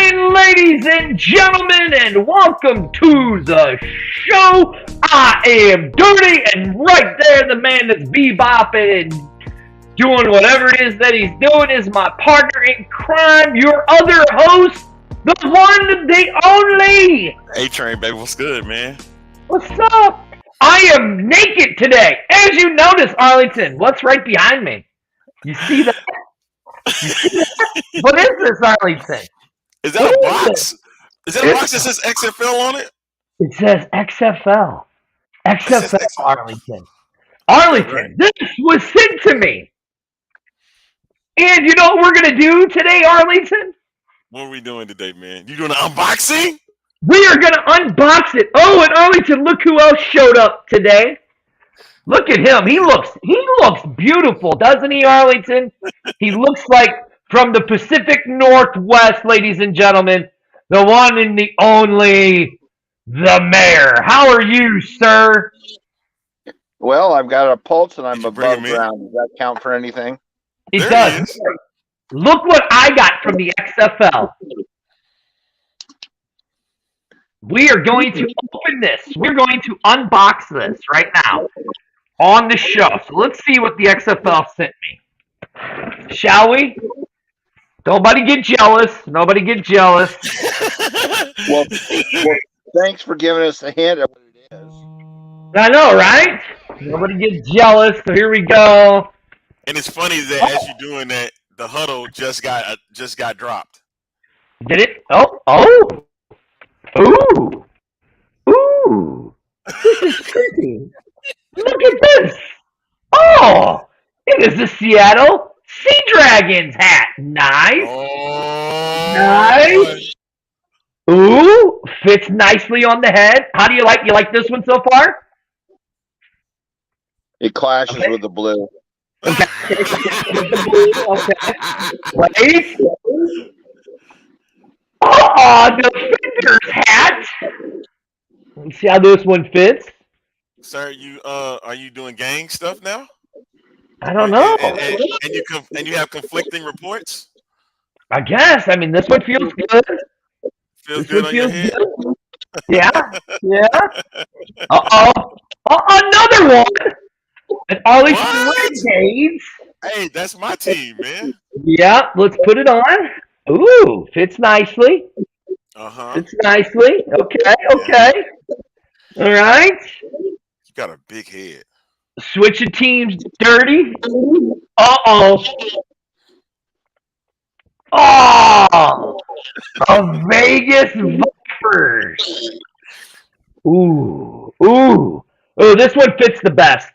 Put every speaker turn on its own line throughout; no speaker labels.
morning, ladies and gentlemen, and welcome to the show. I am Dirty, and right there, the man that's bebopping and doing whatever it is that he's doing is my partner in crime, your other host, the one, the only.
A-Train, baby, what's good, man?
What's up? I am naked today. As you notice, Arlington, what's right behind me? You see that? What is this, Arlington?
Is that a box? Is that a box that says XFL on it?
It says XFL. XFL,
XFL.
Arlington. Arlington, this was sent to me. And you know what we're going to do today, Arlington?
What are we doing today, man? You doing an unboxing?
We are going to unbox it. Oh, and Arlington, look who else showed up today. Look at him. He looks beautiful, doesn't he, Arlington? He looks like from the Pacific Northwest, ladies and gentlemen, the one and the only, the mayor. How are you, sir?
Well, I've got a pulse and I'm
Did you bring
above
him in?
ground. Does that count for anything?
It
There
does.
he is.
Look what I got from the XFL. We are going to open this. We're going to unbox this right now on the show. So let's see what the XFL sent me. Shall we? Nobody get jealous. Nobody get jealous.
Well, thanks for giving us a hint of what it is.
I know, right? Nobody get jealous. So here we go.
And it's funny that as you're doing that, the huddle just got dropped.
Did it? Oh. Ooh. Ooh. This is pretty. Look at this. Oh, it is the Seattle Sea Dragons hat. Nice.
Oh,
Nice. Ooh, fits nicely on the head. How do you like this one so far?
It clashes
Okay.
with the blue.
Okay. Wait. Oh, Defender's hat. Let's see how this one fits.
Sir, are you doing gang stuff now?
I don't know.
And you have conflicting reports?
I guess. I mean, this one feels good.
Feels
This
good
one
on your
feels
head?
good. Yeah. Uh-oh. Another one. An Arlington
What?
Renegades.
Hey, that's my team, man.
Yeah, let's put it on. Ooh, fits nicely.
Uh-huh.
Fits nicely. Okay. All right.
You got a big head.
Switching teams dirty. Uh-oh. Oh, a Vegas Vipers. Ooh. Oh, this one fits the best.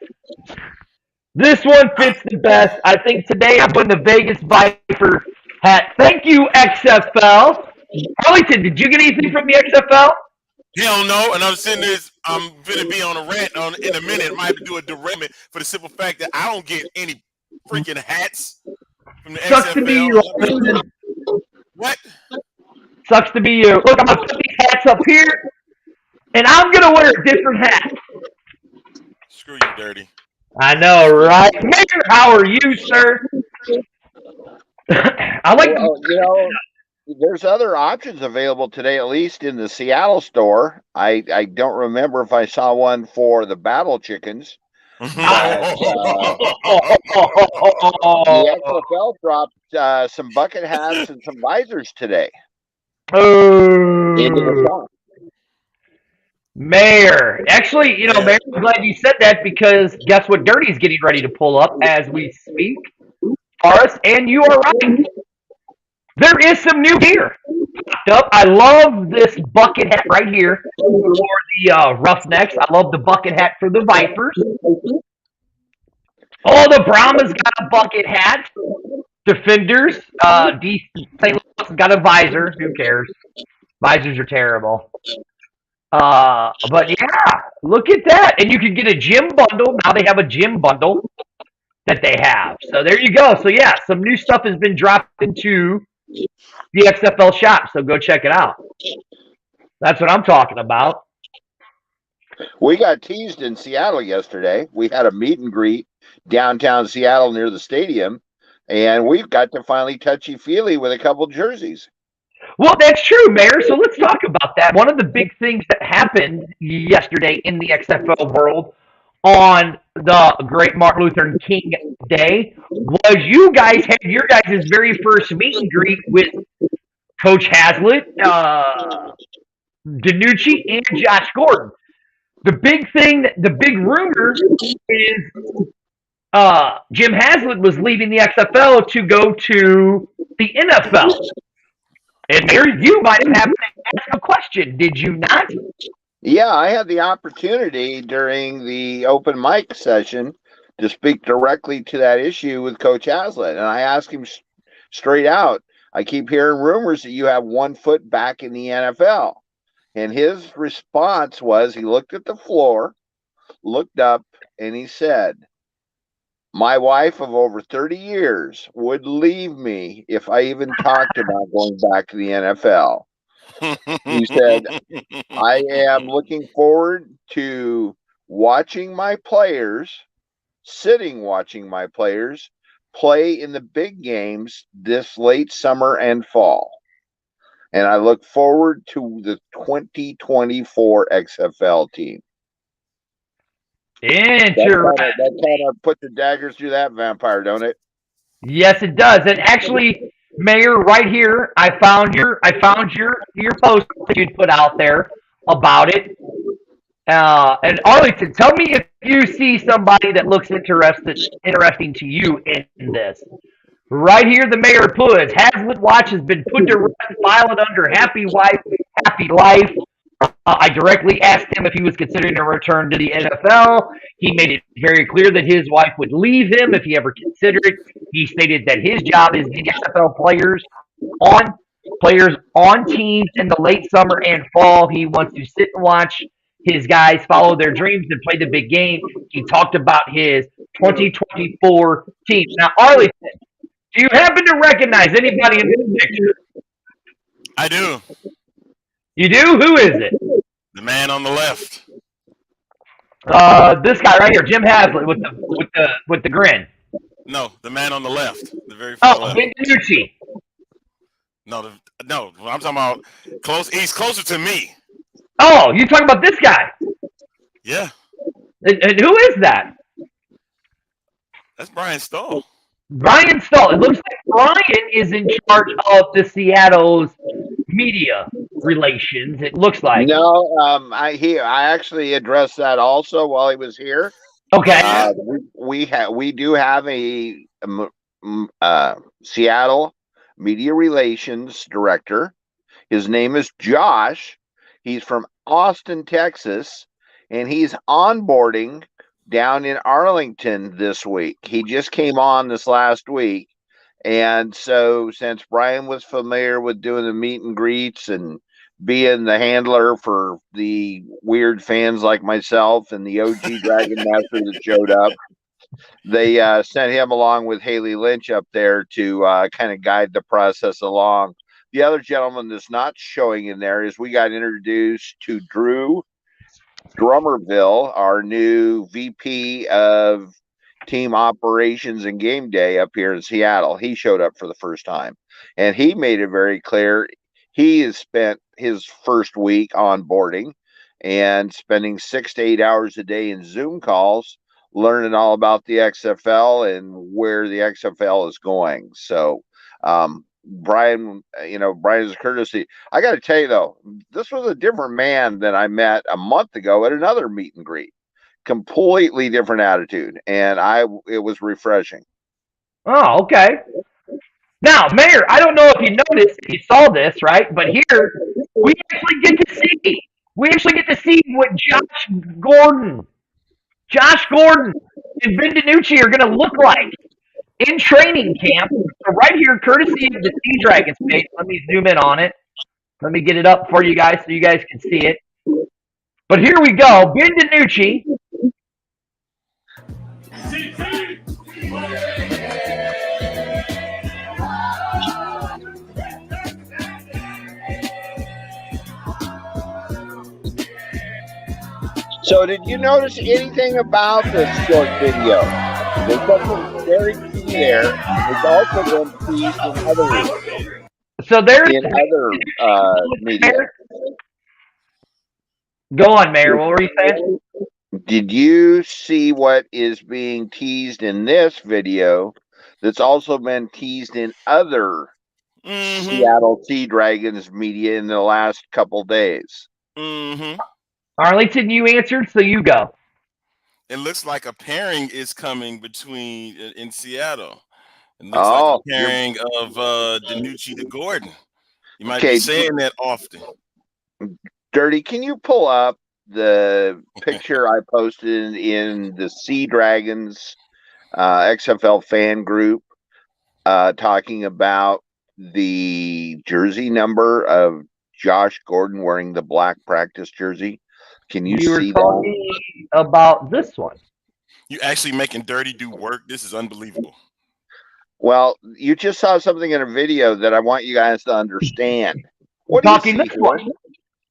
This one fits the best. I think today I'm putting the Vegas Viper hat. Thank you, XFL. Arlington, did you get anything from the XFL?
Hell no, and I'm sitting there. I'm gonna be on a rant in a minute. I might have to do a derailment for the simple fact that I don't get any freaking hats from the
Sucks to be you,
XFL.
Arlington.
What?
Sucks to be you. Look, I'm going to put these hats up here, and I'm going to wear a different hat.
Screw you, Dirty.
I know, right? Mayor, how are you, sir? I like
Well, there's other options available today, at least in the Seattle store. I don't remember if I saw one for the Battle Chickens. The XFL dropped some bucket hats and some visors today. Into the shop.
Mayor. Actually, Mayor, I'm glad you said that because guess what Dirty's getting ready to pull up as we speak for us, and you are right. There is some new gear popped up. I love this bucket hat right here for the Roughnecks. I love the bucket hat for the Vipers. Oh, the Brahmas got a bucket hat. Defenders, St. Louis got a visor. Who cares? Visors are terrible. But yeah, look at that. And you can get a gym bundle. Now they have a gym bundle that they have. So there you go. So yeah, some new stuff has been dropped into the XFL shop. So go check it out. That's what I'm talking about.
We got teased in Seattle yesterday. We had a meet and greet downtown Seattle near the stadium, and we've got to finally touchy-feely with a couple jerseys.
Well, that's true, Mayor. So let's talk about that. One of the big things that happened yesterday in the XFL world on the great Martin Luther King Day was you guys had your guys' very first meet and greet with Coach Hazlitt, DiNucci, and Josh Gordon. The big thing, the big rumor is Jim Hazlitt was leaving the XFL to go to the NFL. And Mayor, you might have happened to ask a question, did you not?
Yeah, I had the opportunity during the open mic session to speak directly to that issue with Coach Hazlitt. And I asked him straight out, I keep hearing rumors that you have 1 foot back in the NFL. And his response was he looked at the floor, looked up, and he said, my wife of over 30 years would leave me if I even talked about going back to the NFL. He said, I am looking forward to watching my players, watching my players play in the big games this late summer and fall. And I look forward to the 2024 XFL team.
Interesting.
That kind of put the daggers through that vampire, don't it?
Yes, it does. And actually, Mayor, right here, I found your post that you'd put out there about it. And Arlington, tell me if you see somebody that looks interesting to you in this. Right here, the mayor puts Hazlitt watch has been put to rest, filed under happy wife, happy life. I directly asked him if he was considering a return to the NFL. He made it very clear that his wife would leave him if he ever considered it. He stated that his job is getting XFL players on teams in the late summer and fall. He wants to sit and watch his guys follow their dreams and play the big game. He talked about his 2024 team. Now, Arlington, do you happen to recognize anybody in this picture?
I do.
You do? Who is it?
The man on the left.
This guy right here, Jim Hazlitt, with the grin.
No, the man on the left. The very far left.
Ben DiNucci.
No, I'm talking about close. He's closer to me.
Oh, you talking about this guy?
Yeah.
And who is that?
That's Brian Stahl.
Brian Stahl. It looks like Brian is in charge of the Seattle's media relations. It looks like.
No, I actually addressed that also while he was here.
Okay.
We do have a Seattle media relations director. His name is Josh. He's from Austin, Texas, and he's onboarding down in Arlington this week. He just came on this last week. And so since Brian was familiar with doing the meet and greets and being the handler for the weird fans like myself and the OG Dragon Master that showed up, they sent him along with Haley Lynch up there to kind of guide the process along. The other gentleman that's not showing in there is we got introduced to Drew Drummerville, our new VP of team operations and game day up here in Seattle. He showed up for the first time, and he made it very clear he has spent his first week onboarding and spending 6 to 8 hours a day in Zoom calls, learning all about the XFL and where the XFL is going. So, Brian's courtesy. I got to tell you though, this was a different man than I met a month ago at another meet and greet. Completely different attitude, and it was refreshing.
Oh, okay. Now, Mayor, I don't know if you noticed, if you saw this, right? But here we actually get to see what Josh Gordon and Ben DiNucci are going to look like in training camp. So right here, courtesy of the Sea Dragons page, let me zoom in on it. Let me get it up for you guys so you guys can see it. But here we go. Ben DiNucci.
So did you notice anything about this short video? There's something very key there. It's also been key in other ways.
So there's
in other media.
Go on, Mayor. What were you saying?
Did you see what is being teased in this video that's also been teased in other Seattle Sea Dragons media in the last couple days?
Arlington, you answered, so you go.
It looks like a pairing is coming between in Seattle. It looks like a pairing of DiNucci to Gordon. You might be saying that often.
Dirty, can you pull up the picture I posted in the Sea Dragons XFL fan group talking about the jersey number of Josh Gordon wearing the black practice jersey? Can you see that?
About this one.
You actually making Dirty do work? This is unbelievable.
Well, you just saw something in a video that I want you guys to understand. What do you see here?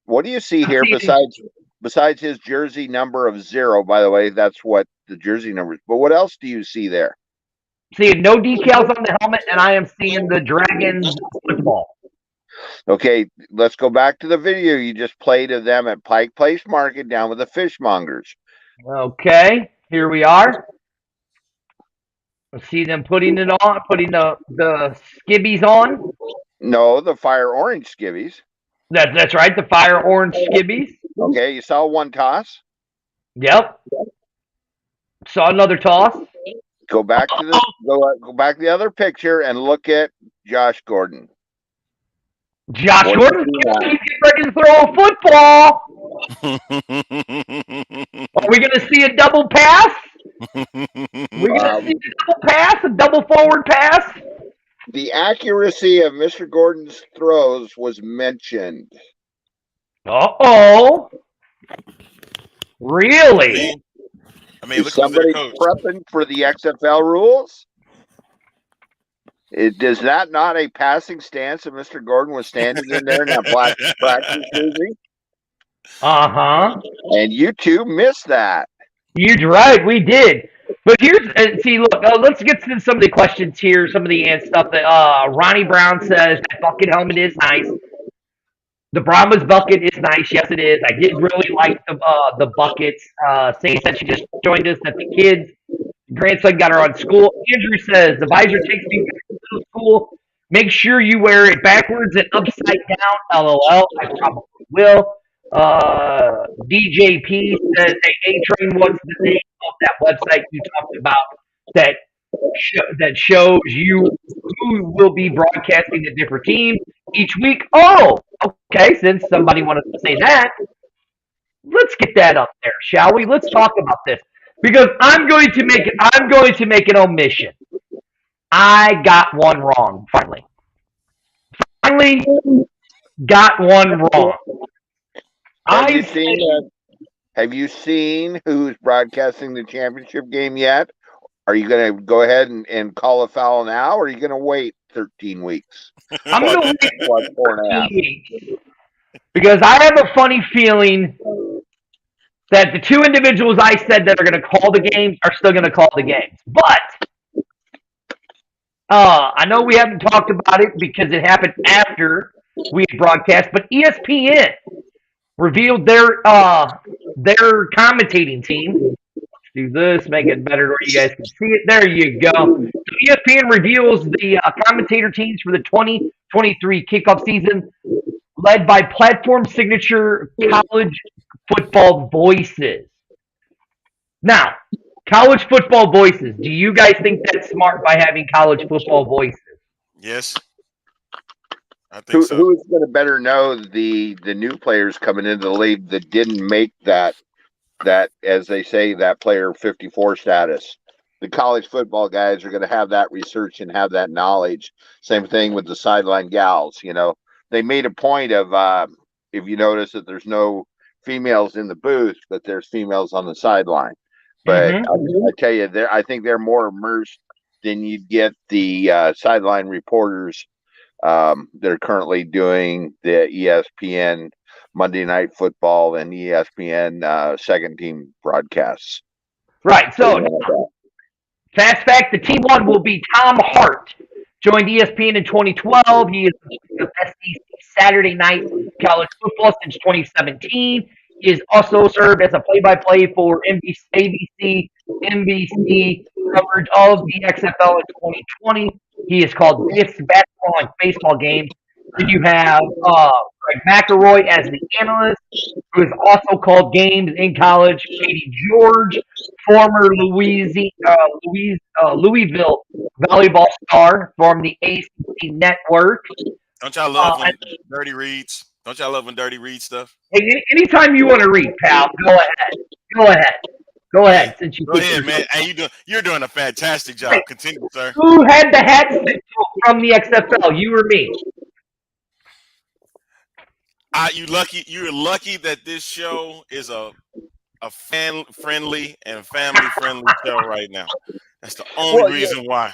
What do you see here besides his jersey number of 0? By the way, that's what the jersey number is. But what else do you see there?
Seeing no decals on the helmet, and I am seeing the Dragons football.
Okay, let's go back to the video you just played of them at Pike Place Market down with the fishmongers.
Okay, here we are. I see them putting it on, putting the skibbies on.
No, the fire orange skibbies.
That's right, the fire orange skibbies.
Okay, you saw one toss?
Yep. Saw another toss.
Go back to the go back to the other picture and look at Josh Gordon.
Josh Gordon, he's ready to throw a football. Are we going to see a double pass? We're going to see a double pass, a double forward pass.
The accuracy of Mr. Gordon's throws was mentioned.
Uh-oh. Really?
I mean,
is somebody prepping for the XFL rules? Is that not a passing stance that Mr. Gordon was standing in there in that black practice jersey?
Uh-huh.
And you two missed that.
You're right, we did. But here's, see, look, let's get to some of the questions here, some of the stuff that Ronnie Brown says, that bucket helmet is nice. The Brahmas bucket is nice. Yes, it is. I did really like the buckets. Saying that she just joined us, that the kids, grandson got her on school. Andrew says, the visor takes me to school. Make sure you wear it backwards and upside down. LOL. I probably will. DJP says, hey, A-Train, what's the name of that website you talked about that shows you who will be broadcasting the different teams each week? Oh, okay. Since somebody wanted to say that, let's get that up there, shall we? Let's talk about this because I'm going to make an omission. I got one wrong. Finally got one wrong.
Have you seen who's broadcasting the championship game yet? Are you going to go ahead and call a foul now, or are you going to wait 13 weeks?
I'm going to wait 13 weeks because I have a funny feeling that the two individuals I said that are going to call the games are still going to call the games. But I know we haven't talked about it because it happened after we broadcast, but ESPN revealed their commentating team. Let's do this, make it better where you guys can see it. There you go. So ESPN reveals the commentator teams for the 2023 kickoff season, led by Platform Signature College Football Voices. Now, College Football Voices. Do you guys think that's smart by having College Football Voices?
Yes. I think so.
Who's going to better know the new players coming into the league that didn't make that, as they say, that player 54 status? The college football guys are going to have that research and have that knowledge. Same thing with the sideline gals. You know, they made a point of, if you notice that there's no females in the booth, but there's females on the sideline. But I tell you, I think they're more immersed than you'd get the sideline reporters that are currently doing the ESPN Monday Night Football and ESPN second team broadcasts.
Right. So, fast fact, the team one will be Tom Hart, Joined ESPN in 2012. He is the SEC Saturday Night College Football since 2017. He has also served as a play-by-play for ABC, NBC coverage of the XFL in 2020. He has called this basketball and baseball games. Then you have Greg McElroy as the analyst, who has also called games in college. Katie George, former Louisville volleyball star from the ACC network.
Don't y'all love when Dirty reads? Don't y'all love when Dirty reads stuff?
Hey, anytime you want to read, pal, go ahead. Since you
Go ahead, man. Hey, you're doing a fantastic job. Continue, sir.
Who had the hats from the XFL? You or me?
You're lucky that this show is a fan friendly and family friendly show right now. That's the only reason why.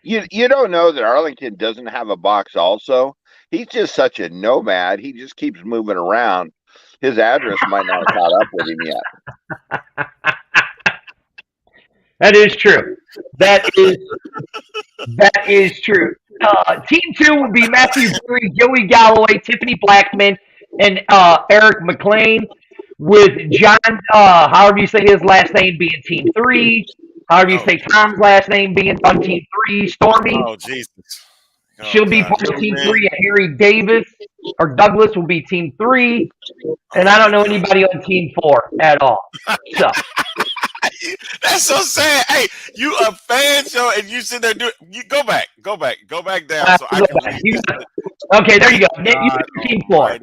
You don't know that Arlington doesn't have a box also? He's just such a nomad. He just keeps moving around. His address might not have caught up with him yet.
That is true. That is true. Team 2 would be Matthew Berry, Joey Galloway, Tiffany Blackman, and Eric McLean, with John, however you say his last name, being Team 3. However you say Tom's last name being on Team 3, Stormy.
Oh, Jesus.
She'll be part of Team 3, and Harry Davis or Douglas will be Team 3. And I don't know anybody on Team 4 at all. So
that's so sad. Hey, you a fan show and you sit there doing. You go back down. So I can
okay, there you go. You Team 4.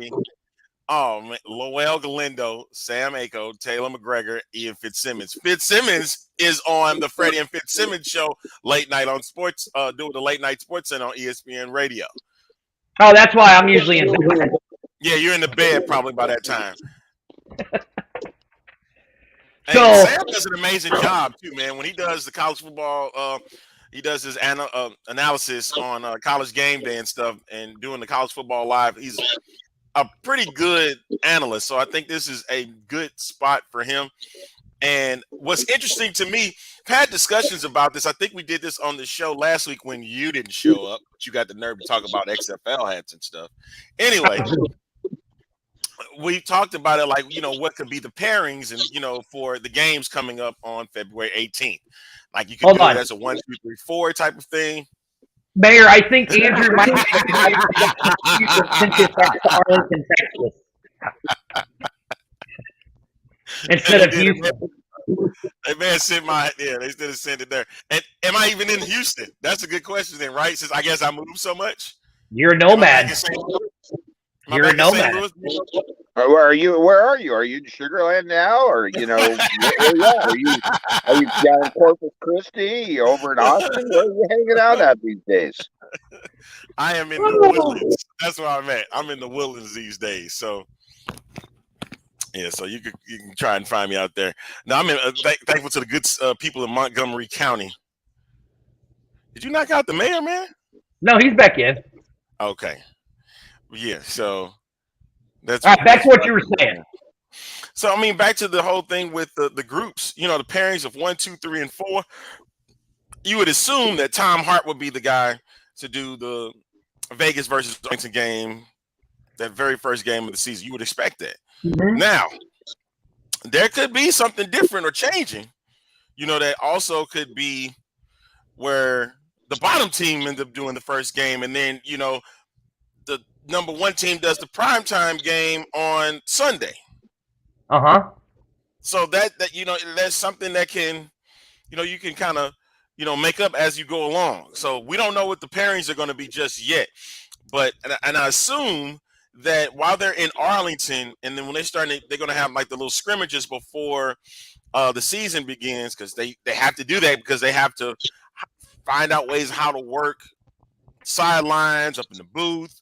Oh man, Lowell Galindo, Sam Aiko, Taylor McGregor, Ian Fitzsimmons. Fitzsimmons is on the Freddie and Fitzsimmons show late night on sports, doing the late night sports center on ESPN Radio.
Oh, that's why I'm usually in bed.
Yeah, you're in the bed probably by that time.
So
Sam does an amazing job too, man. When he does the college football, he does his analysis on College Game Day and stuff, and doing the college football live. He's a pretty good analyst, so I think this is a good spot for him. And what's interesting to me, I've had discussions about this. I think we did this on the show last week when you didn't show up, but you got the nerve to talk about XFL hats and stuff. Anyway, we talked about it, like, what could be the pairings and, for the games coming up on February 18th. Like, you could do it as a 1, 2, 3, 4 type of thing.
Mayor, I think Andrew might be sent this back to Arlington, Texas. Instead of Houston.
They may have sent they should have sent it there. And am I even in Houston? That's a good question then, right? Since I guess I moved so much.
You're a nomad. You're a nomad.
Where are you? Are you in Sugar Land now, or are you down in Corpus Christi, over in Austin? Where are you hanging out at these days?
I am in the Woodlands. That's where I'm at. I'm in the Woodlands these days. So yeah, so you can try and find me out there. Now I'm thankful to the good people in Montgomery County. Did you knock out the mayor, man?
No, he's back in.
Okay. Yeah, so that's
back to what you were saying.
So I mean, back to the whole thing with the groups, the pairings of 1, 2, 3, and 4. You would assume that Tom Hart would be the guy to do the Vegas versus Arlington game, that very first game of the season. You would expect that. Mm-hmm. Now, there could be something different or changing, that also could be where the bottom team ends up doing the first game, and then, the number 1 team does the primetime game on Sunday.
Uh-huh.
So that that's something that can, you can kind of, make up as you go along. So we don't know what the pairings are going to be just yet. But, and I assume that while they're in Arlington, and then when they're going to have like the little scrimmages before the season begins, because they have to do that because they have to find out ways how to work sidelines, up in the booth,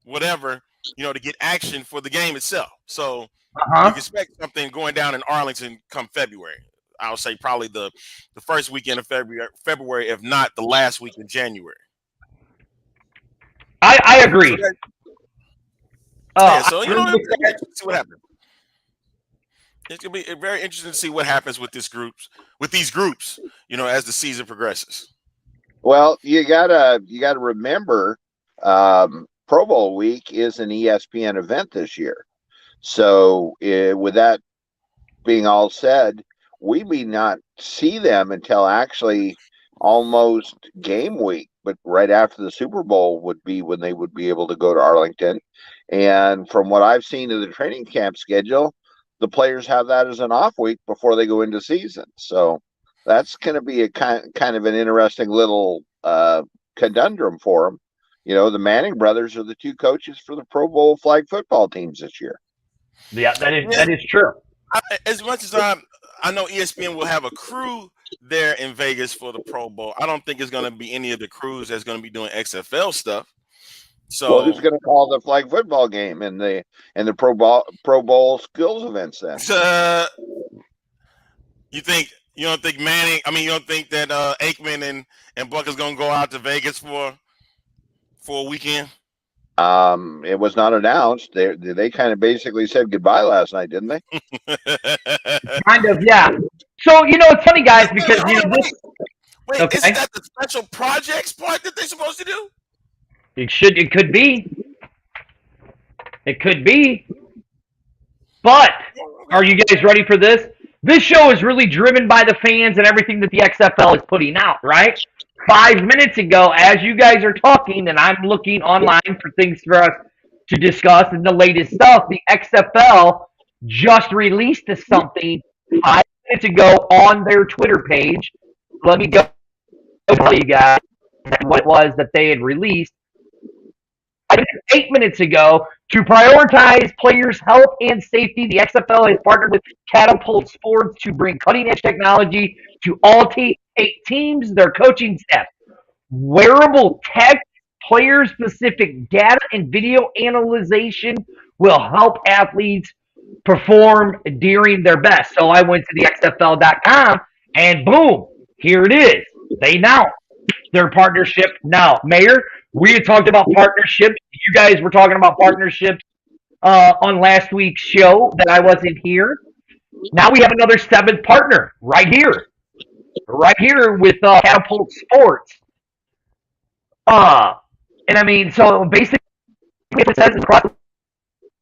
whatever, to get action for the game itself. So you can expect something going down in Arlington come February. I'll say probably the first weekend of February, if not the last week in January.
I agree.
So see what happens. It's gonna be very interesting to see what happens with these groups, as the season progresses.
Well, you gotta remember, Pro Bowl week is an ESPN event this year. So, with that being all said, we may not see them until actually almost game week, but right after the Super Bowl would be when they would be able to go to Arlington. And from what I've seen of the training camp schedule, the players have that as an off week before they go into season. So that's going to be a kind of an interesting little conundrum for them. You know, the Manning brothers are the two coaches for the Pro Bowl flag football teams this year.
Yeah, that is true.
As much as I know ESPN will have a crew there in Vegas for the Pro Bowl. I don't think it's going to be any of the crews that's going to be doing XFL stuff. So,
well, who's going to call the flag football game and the Pro Bowl skills events then?
You don't think Manning? I mean, you don't think that Aikman and Buck is going to go out to Vegas for a weekend?
It was not announced. They kind of basically said goodbye last night, didn't they?
Kind of, yeah. So it's funny, guys, because this.
Wait,
Okay.
isn't that the special projects part that they're supposed to do?
It could be. It could be. But are you guys ready for this? This show is really driven by the fans and everything that the XFL is putting out, right? 5 minutes ago, as you guys are talking, and I'm looking online for things for us to discuss and the latest stuff, the XFL just released something 5 minutes ago on their Twitter page. Let me go tell you guys what it was that they had released 8 minutes ago. To prioritize players' health and safety, the XFL has partnered with Catapult Sports to bring cutting-edge technology to all eight teams, their coaching staff. Wearable tech, player-specific data, and video analyzation will help athletes perform during their best. So I went to the XFL.com, and boom, here it is. They announced their partnership. Now, Mayor, we had talked about partnerships. You guys were talking about partnerships on last week's show that I wasn't here. Now we have another seventh partner right here with Catapult Sports. And I mean, so basically, it says across the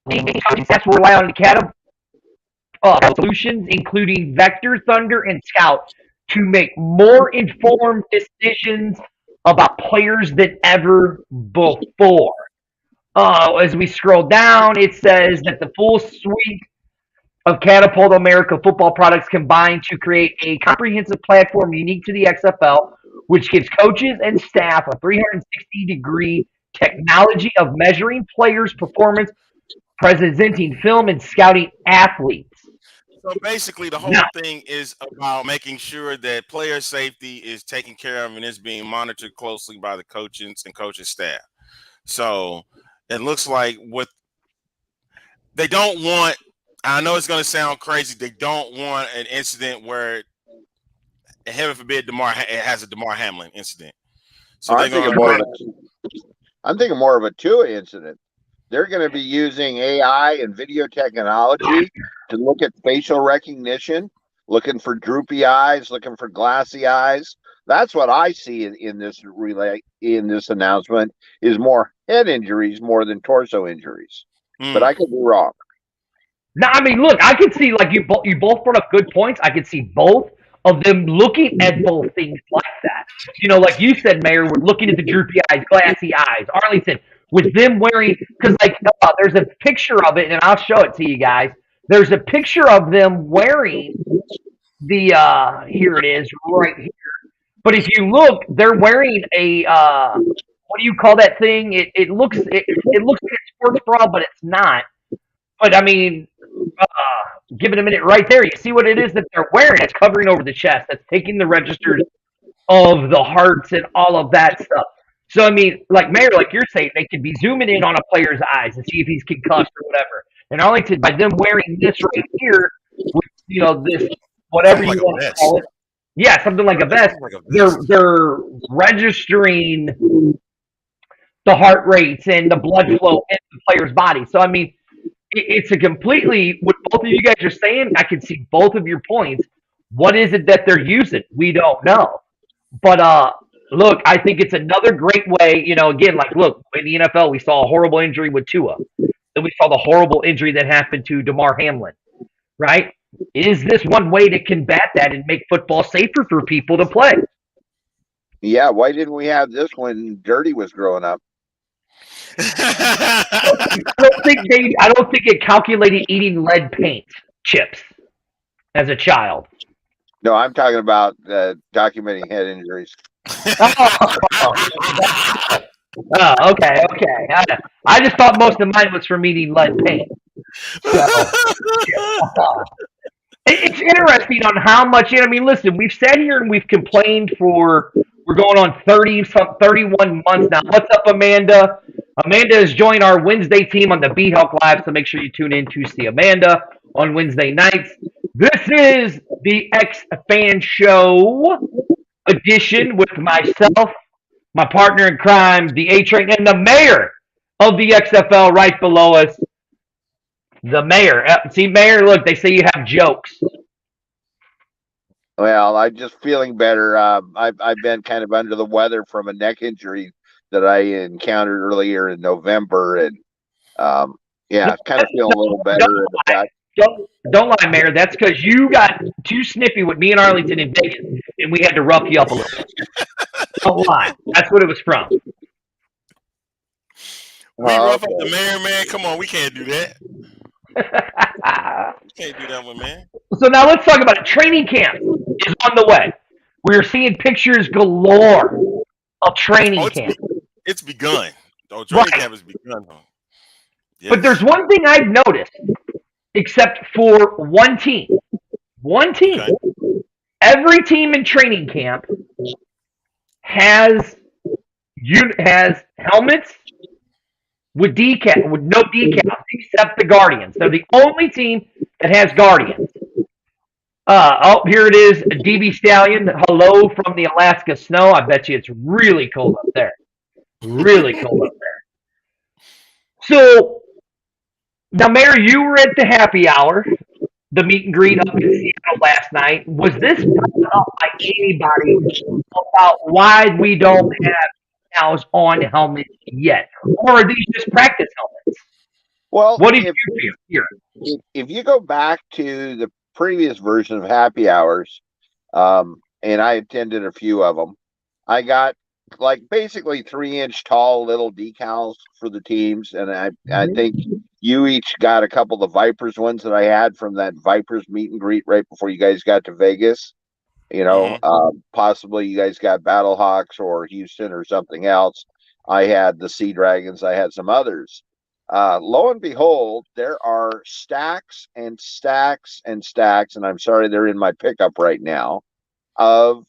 league, coaching staffs will rely on Catapult solutions, including Vector, Thunder, and Scout, to make more informed decisions about players than ever before. As we scroll down, it says that the full suite of Catapult America football products combine to create a comprehensive platform unique to the XFL, which gives coaches and staff a 360-degree technology of measuring players' performance, presenting film, and scouting athletes.
So basically, the whole thing is about making sure that player safety is taken care of and is being monitored closely by the coaches and coaching staff. So it looks like what they don't want. I know it's going to sound crazy. They don't want an incident where, heaven forbid, it has a Damar Hamlin incident. So
I'm thinking more of a Tua incident. They're going to be using AI and video technology to look at facial recognition, looking for droopy eyes, looking for glassy eyes. That's what I see in this announcement is more head injuries more than torso injuries. But I could be wrong.
No, I mean, look, I could see, like, you both brought up good points. I could see both of them looking at both things like that. Like you said, Mayor, we're looking at the droopy eyes, glassy eyes. Arlington, with them wearing, because, like, there's a picture of it, and I'll show it to you guys. There's a picture of them wearing the, here it is, right here. But if you look, they're wearing a, what do you call that thing? It looks like a sports bra, but it's not. But, I mean, give it a minute right there. You see what it is that they're wearing? It's covering over the chest. That's taking the registers of the hearts and all of that stuff. So, I mean, like, Mayor, like you're saying, they could be zooming in on a player's eyes and see if he's concussed or whatever. And Arlington, by them wearing this right here, with, this, whatever you want to call it. Yeah, something like a vest. They're registering the heart rates and the blood flow in the player's body. So, I mean, it's a completely, what both of you guys are saying, I can see both of your points. What is it that they're using? We don't know. But Look, I think it's another great way. Again, like, look, in the NFL, we saw a horrible injury with Tua. Then we saw the horrible injury that happened to DeMar Hamlin, right? Is this one way to combat that and make football safer for people to play?
Yeah, why didn't we have this when Dirty was growing up?
I don't think it calculated eating lead paint chips as a child.
No, I'm talking about documenting head injuries.
Okay. I just thought most of mine was from eating lead paint. So, it's interesting on how much. I mean, listen, we've sat here and we've complained we're going on 31 months now. What's up, Amanda? Amanda has joined our Wednesday team on the Beat Hulk Live, so make sure you tune in to see Amanda on Wednesday nights. This is the X Fan Show edition with myself, my partner in crime, the A Train, and the mayor of the XFL right below us. The mayor. See, mayor, look, they say you have jokes.
Well, I'm just feeling better. I've been kind of under the weather from a neck injury that I encountered earlier in November, and yeah, kind of feel a little better.
Don't lie, Mayor. That's because you got too snippy with me in Arlington and Vegas, and we had to rough you up a little. Don't lie. That's what it was from.
We rough up the mayor, man. Come on, we can't do that. We can't do that one, man.
So now let's talk about it. Training camp is on the way. We're seeing pictures galore of training camp.
It's begun. Training camp has begun.
Yes. But there's one thing I've noticed, except for one team. One team. Okay. Every team in training camp has helmets with no decals, except the Guardians. They're the only team that has Guardians. Here it is, DB Stallion. Hello from the Alaska snow. I bet you it's really cold up there. Really cold up there. So, now, Mayor, you were at the happy hour, the meet and greet up in Seattle last night. Was this brought up by anybody about why we don't have decals on helmets yet? Or are these just practice helmets?
Well,
what did you hear?
If you go back to the previous version of happy hours, and I attended a few of them, I got like basically 3-inch tall little decals for the teams, and I think you each got a couple of the Vipers ones that I had from that Vipers meet and greet right before you guys got to Vegas. Possibly you guys got Battlehawks or Houston or something else. I had the Sea Dragons. I had some others. Lo and behold, there are stacks and stacks and stacks, and I'm sorry they're in my pickup right now, of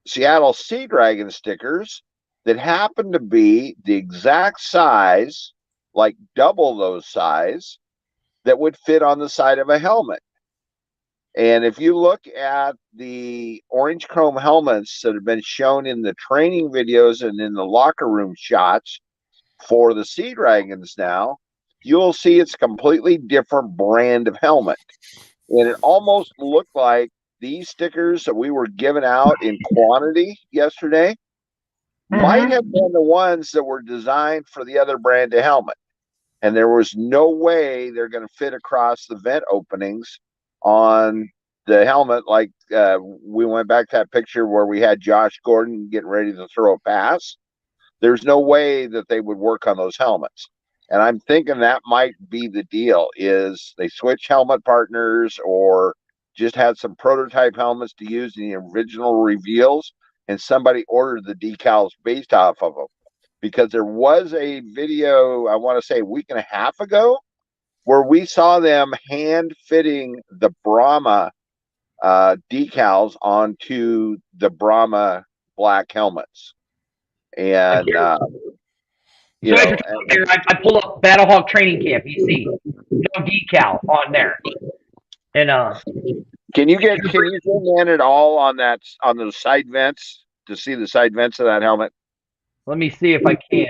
Seattle Sea Dragon stickers that happen to be the exact size, like double those size, that would fit on the side of a helmet. And if you look at the orange chrome helmets that have been shown in the training videos and in the locker room shots for the Sea Dragons now, you'll see it's a completely different brand of helmet. And it almost looked like these stickers that we were giving out in quantity yesterday might have been the ones that were designed for the other brand of helmet. And there was no way they're going to fit across the vent openings on the helmet. Like we went back to that picture where we had Josh Gordon getting ready to throw a pass. There's no way that they would work on those helmets. And I'm thinking that might be the deal, is they switch helmet partners or just had some prototype helmets to use in the original reveals, and somebody ordered the decals based off of them. Because there was a video, I want to say a week and a half ago, where we saw them hand fitting the Brahma decals onto the Brahma black helmets. And
I pull up Battlehawk training camp. You see no decal on there. And
can you zoom in at all on those side vents to see the side vents of that helmet?
Let me see if I can.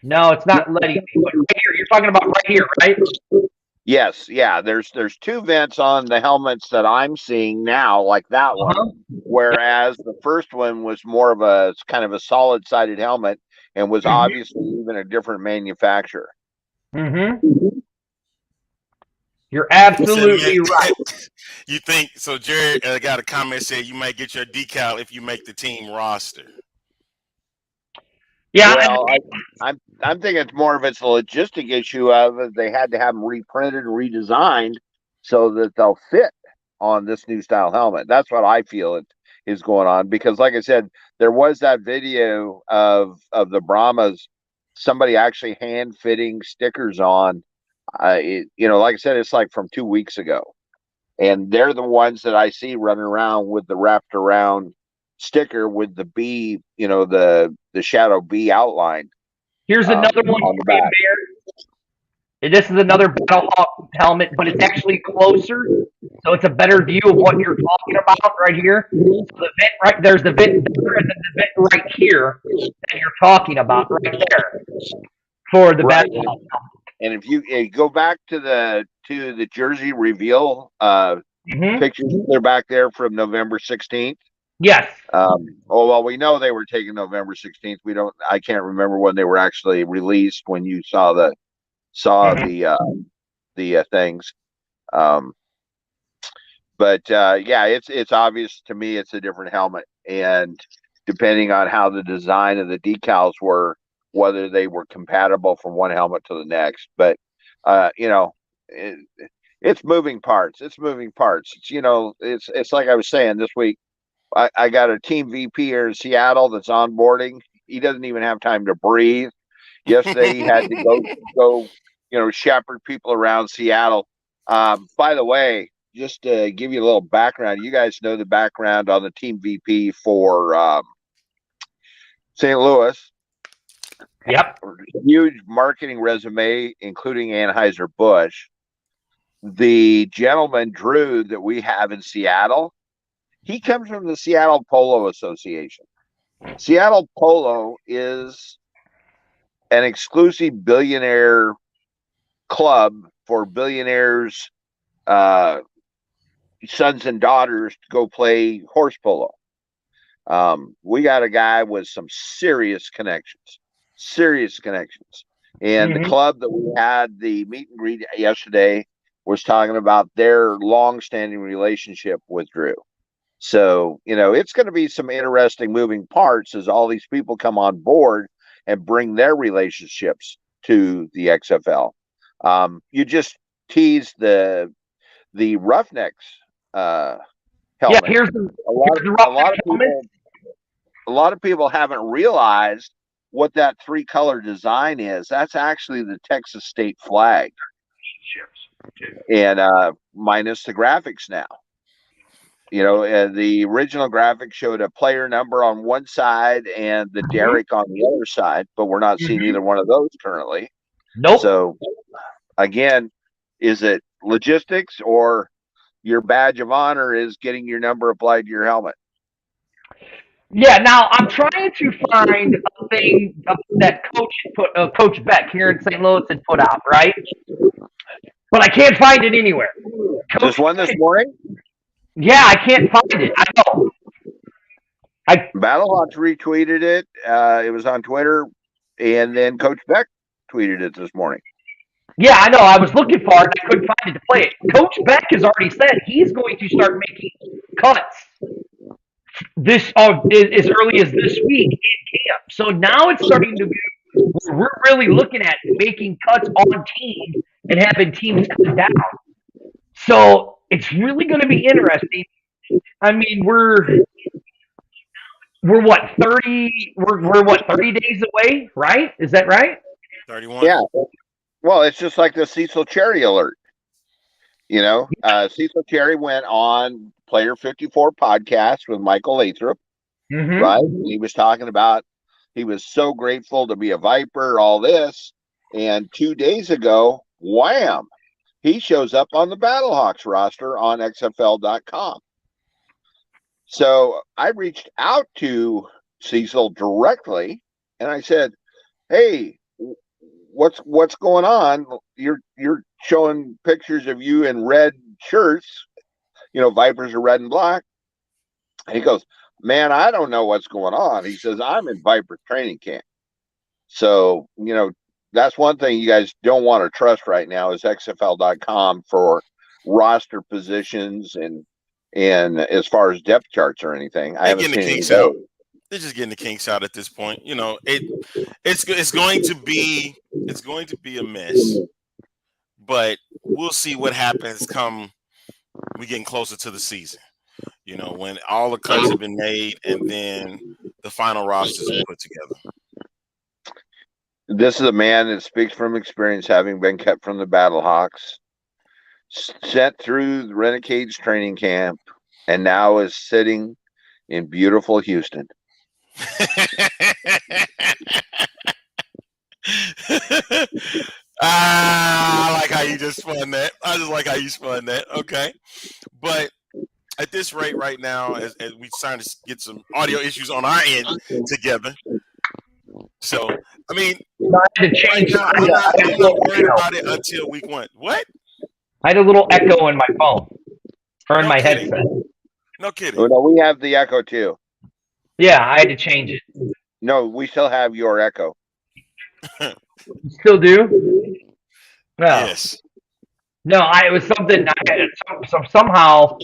No, it's not letting me. But right here, you're talking about right here, right?
Yes, yeah. There's two vents on the helmets that I'm seeing now, like that one.
Uh-huh.
Whereas the first one was more of a kind of a solid sided helmet and was
Mhm.
obviously even a different manufacturer.
Mhm. You're
He said, man,
absolutely right.
you think so? Jared got a comment said you might get your decal if you make the team roster.
Yeah, and
Well, I'm thinking it's more of it's a logistic issue of they had to have them reprinted and redesigned so that they'll fit on this new style helmet. That's what I feel it is going on because, like I said, there was that video of the Brahmas, somebody actually hand fitting stickers on. Like I said, it's like from 2 weeks ago, and they're the ones that I see running around with the wrapped around sticker with the B, the shadow B outline
here's another one
on the
for you,
back.
Bear. This is another Battlehawk helmet, but it's actually closer, so it's a better view of what you're talking about right here. So the vent right there's the vent there, and then the vent right here that you're talking about right there for the
Right.
Battlehawk.
And if you go back to the jersey reveal
Mm-hmm.
pictures, they're back there from November 16th.
Yes.
Well, we know they were taken November 16th. I can't remember when they were actually released when you saw the things. Um, but yeah, it's obvious to me it's a different helmet, and depending on how the design of the decals were, whether they were compatible from one helmet to the next. But it's moving parts. It's moving parts. It's like I was saying this week. I got a team VP here in Seattle that's onboarding. He doesn't even have time to breathe. Yesterday he had to go shepherd people around Seattle. By the way, just to give you a little background, you guys know the background on the team VP for St. Louis.
Yep.
Huge marketing resume, including Anheuser-Busch. The gentleman, Drew, that we have in Seattle, he comes from the Seattle Polo Association. Seattle Polo is an exclusive billionaire club for billionaires' sons and daughters to go play horse polo. We got a guy with some serious connections. And the
Mm-hmm.
club that we had the meet and greet yesterday was talking about their long-standing relationship with Drew. So, it's going to be some interesting moving parts as all these people come on board and bring their relationships to the XFL. You just teased the Roughnecks
Yeah.
helmet.
Here's
A lot
the
of
Roughnecks helmet.
people haven't realized what that three-color design is. That's actually the Texas state flag, and minus the graphics now. The original graphic showed a player number on one side and the Derrick on the other side, but we're not seeing either one of those currently.
Nope.
So, again, is it logistics or your badge of honor is getting your number applied to your helmet?
Yeah, now I'm trying to find a thing that Coach Beck here in St. Louis had put out, right? But I can't find it anywhere.
Just one this morning?
Yeah, I can't find it. I know.
Battlehawks retweeted it. It was on Twitter, and then Coach Beck tweeted it this morning.
Yeah, I know. I was looking for it. I couldn't find it to play it. Coach Beck has already said he's going to start making cuts as early as this week in camp. So now it's starting to be we're really looking at making cuts on teams and having teams cut down. So it's really going to be interesting. I mean, we're what 30 we're what 30 days away, right? Is that right?
31.
Yeah. Well, it's just like the Cecil Cherry alert. Cecil Cherry went on Player 54 podcast with Michael Lathrop,
Mm-hmm.
right? He was talking about he was so grateful to be a Viper, all this. And 2 days ago, wham, he shows up on the Battlehawks roster on XFL.com. So I reached out to Cecil directly and I said, hey, what's going on? You're showing pictures of you in red shirts. Vipers are red and black. And he goes, man, I don't know what's going on. He says, I'm in Viper training camp. So, that's one thing you guys don't want to trust right now is XFL.com for roster positions and as far as depth charts or anything. I haven't seen any of those.
They're just getting the kinks out at this point. It's going to be a mess, but we'll see what happens come we getting closer to the season. When all the cuts have been made and then the final rosters are put together.
This is a man that speaks from experience, having been kept from the Battlehawks, sent through the Renegades training camp, and now is sitting in beautiful Houston.
I like how you just spun that. I just like how you spun that. Okay. But at this rate right now, as we starting to get some audio issues on our end together. So, I mean,
I had to change.
I'm not worried about it until week 1. What?
I had a little echo in my phone or in my headset.
No kidding.
Oh, no, we have the echo too.
Yeah, I had to change it.
No, we still have your echo.
You still do? No.
Yes.
No, it was something. Somehow,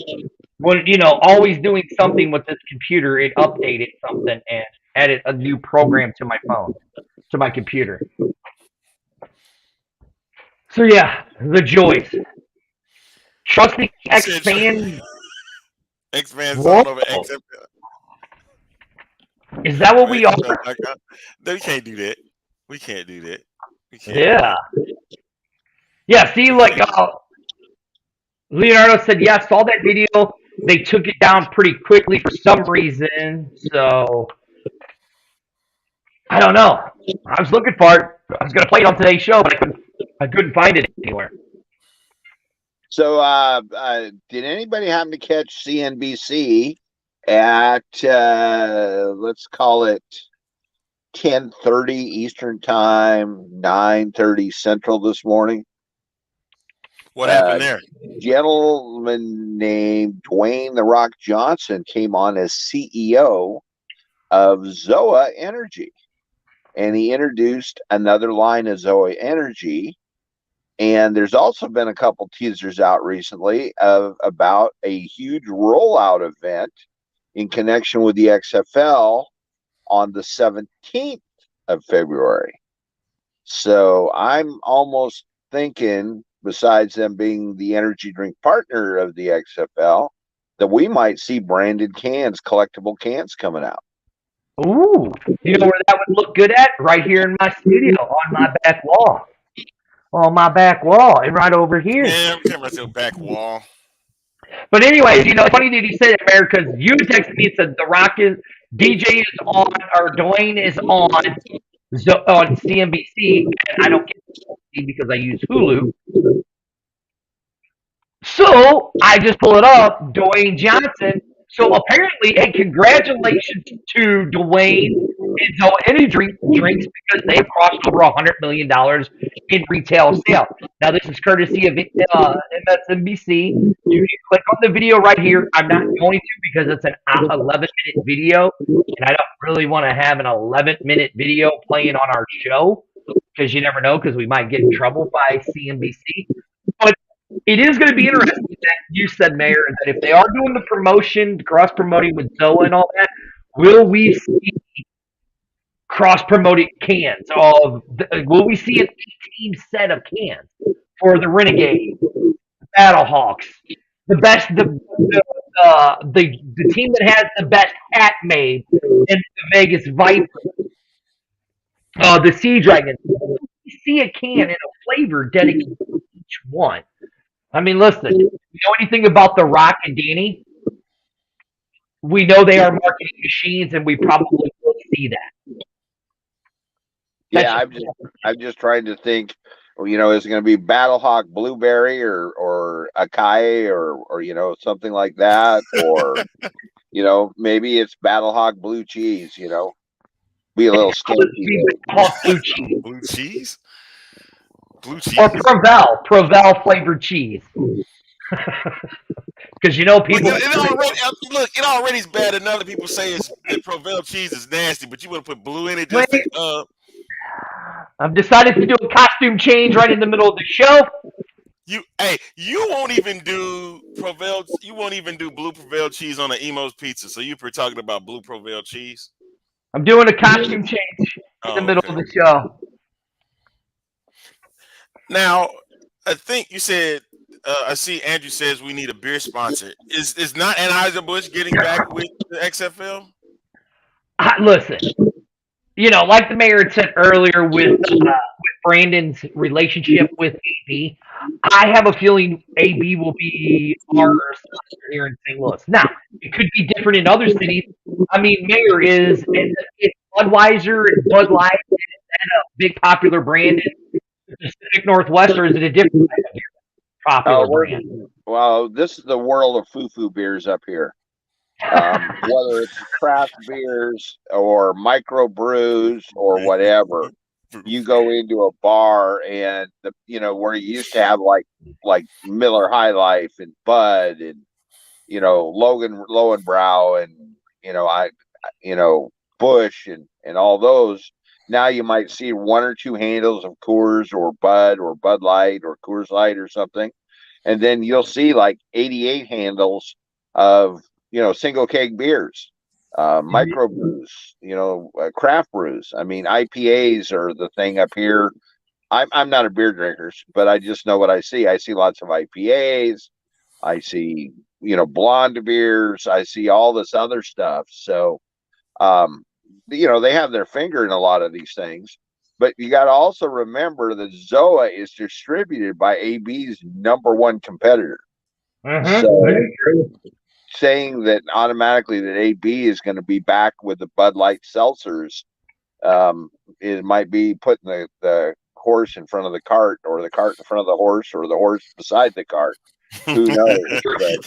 when always doing something with this computer, it updated something and added a new program to my phone, to my computer. So yeah, the joys. Trusting X-Fan.
X-Fan's all over XFL.
Is that what we are?
No, we can't do that. We can't do that. We can't.
Yeah. Yeah, see, like Leonardo said, yeah, saw that video. They took it down pretty quickly for some reason. So, I don't know. I was looking for it. I was going to play it on today's show, but I couldn't find it anywhere.
So, did anybody happen to catch CNBC at, let's call it 10:30 Eastern Time, 9:30 Central this morning?
What happened there?
Gentleman named Dwayne The Rock Johnson came on as CEO of ZOA Energy, and he introduced another line of ZOA Energy. And there's also been a couple teasers out recently about a huge rollout event in connection with the XFL on the 17th of February. So I'm almost thinking, besides them being the energy drink partner of the XFL, that we might see branded cans, collectible cans coming out.
Ooh, you know where that would look good at? Right here in my studio, on my back wall. On my back wall, and right over here.
Yeah, I'm talking about your back wall.
But anyways, it's funny that he said it, Mayor, because you texted me and said The Rock is, DJ is on, or Dwayne is on CNBC, and I don't get CNBC because I use Hulu. So I just pull it up, Dwayne Johnson. So apparently, and congratulations to Dwayne and ZOA Energy Drinks because they've crossed over $100 million in retail sales. Now, this is courtesy of MSNBC. You can click on the video right here. I'm not going to because it's an 11-minute video, and I don't really want to have an 11-minute video playing on our show because you never know because we might get in trouble by CNBC. But it is going to be interesting that you said, Mayor, that if they are doing the promotion, cross-promoting with ZOA and all that, will we see cross-promoted cans? Will we see an 18 set of cans for the Renegades, the Battlehawks, the best, the team that has the best hat made in the Vegas Vipers, the Sea Dragons? Will we see a can and a flavor dedicated to each one? I mean, listen, you know anything about The Rock and Danny? We know they are marketing machines, and we probably will see that.
Yeah, I'm just trying to think. Is it going to be Battlehawk Blueberry or Acai or something like that, or maybe it's Battlehawk Blue Cheese. Be a little stinky.
Blue cheese. Blue cheese.
Or Provel flavored cheese. Because people.
It already is bad enough that people say that Provel cheese is nasty, but you want to put blue in it just to,
I've decided to do a costume change right in the middle of the show.
You won't even do Provel. You won't even do blue Provel cheese on an Emo's pizza. So you're talking about blue Provel cheese.
I'm doing a costume change in the middle of the show.
Now, I think you said. I see Andrew says we need a beer sponsor. Is not Anheuser-Busch getting back with the XFL?
Listen, like the mayor had said earlier with Brandon's relationship with AB, I have a feeling AB will be our sponsor here in St. Louis. Now, it could be different in other cities. I mean, Mayor is Budweiser and Bud Light. Is that a big popular brand in the Pacific Northwest, or is it a different popular brand?
Well, this is the world of foo-foo beers up here. Whether it's craft beers or micro brews or whatever, you go into a bar and where you used to have like Miller High Life and Bud and Logan Lowenbrow and Busch and all those. Now you might see one or two handles of Coors or Bud Light or Coors Light or something, and then you'll see like 88 handles of single keg beers, micro brews, craft brews. I mean, IPAs are the thing up here. I'm not a beer drinker, but I just know what I see. I see lots of IPAs. I see, blonde beers. I see all this other stuff. So, they have their finger in a lot of these things. But you got to also remember that ZOA is distributed by AB's number one competitor. So saying that automatically that AB is going to be back with the Bud Light seltzers, it might be putting the horse in front of the cart, or the cart in front of the horse, or the horse beside the cart. Who knows?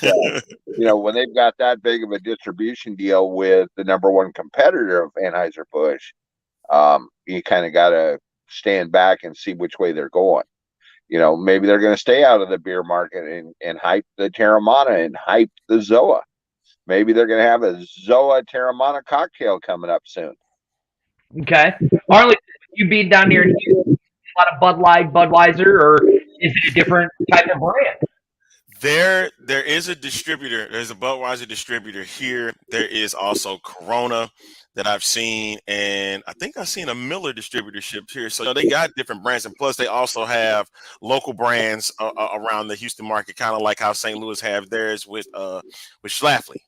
But, when they've got that big of a distribution deal with the number one competitor of Anheuser-Busch, you kind of got to stand back and see which way they're going. Maybe they're going to stay out of the beer market and hype the Terramana and hype the ZOA. Maybe they're going to have a ZOA Terramana cocktail coming up soon.
Okay. Arlington, you been down here and a lot of Bud Light, Budweiser, or is it a different type of brand?
There is a distributor. There's a Budweiser distributor here. There is also Corona that I've seen, and I think I've seen a Miller distributorship here. So they got different brands, and plus they also have local brands around the Houston market, kind of like how St. Louis have theirs with Schlafly,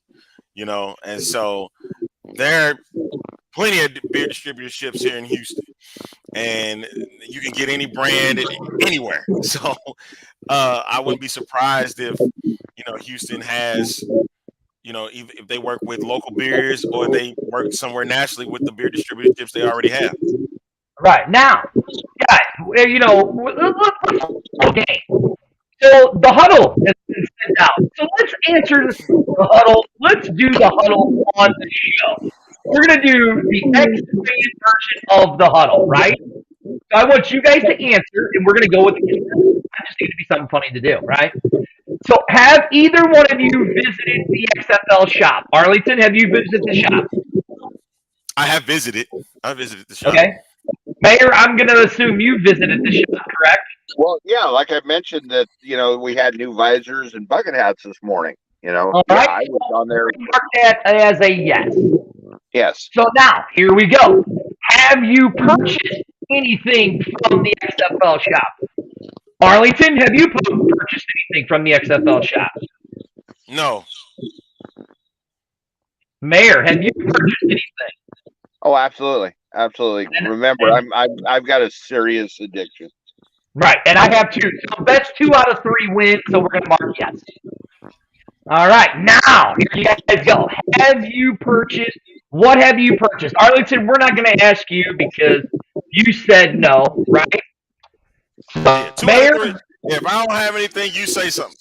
And so there are plenty of beer distributorships here in Houston, and you can get any brand anywhere. So I wouldn't be surprised if Houston has. If they work with local beers or they work somewhere nationally with the beer distributorships they already have.
Right. Now, guys, okay. So the huddle has been sent out. So let's answer the huddle. Let's do the huddle on the show. We're going to do the X-rated version of the huddle, right? So I want you guys to answer, and we're going to go with the answer. I just need to be something funny to do, right? So have either one of you visited the XFL shop? Arlington, have you visited the shop?
I have visited. I visited the shop.
Okay. Mayor, I'm going to assume you visited the shop, correct?
Well, yeah, like I mentioned that, we had new visors and bucket hats this morning,
All right.
I was on there.
Mark that as a yes.
Yes.
So now, here we go. Have you purchased anything from the XFL shop? Arlington, have you purchased anything from the XFL shop?
No.
Mayor, have you purchased anything?
Oh, absolutely. Absolutely. Remember, I've got a serious addiction.
Right, and I have two. So that's 2 out of 3 wins, so we're going to mark yes. All right, now, here you guys go. Have you purchased? What have you purchased? Arlington, we're not going to ask you because you said no, right?
Yeah,
Mayor?
If I don't have anything, you say something.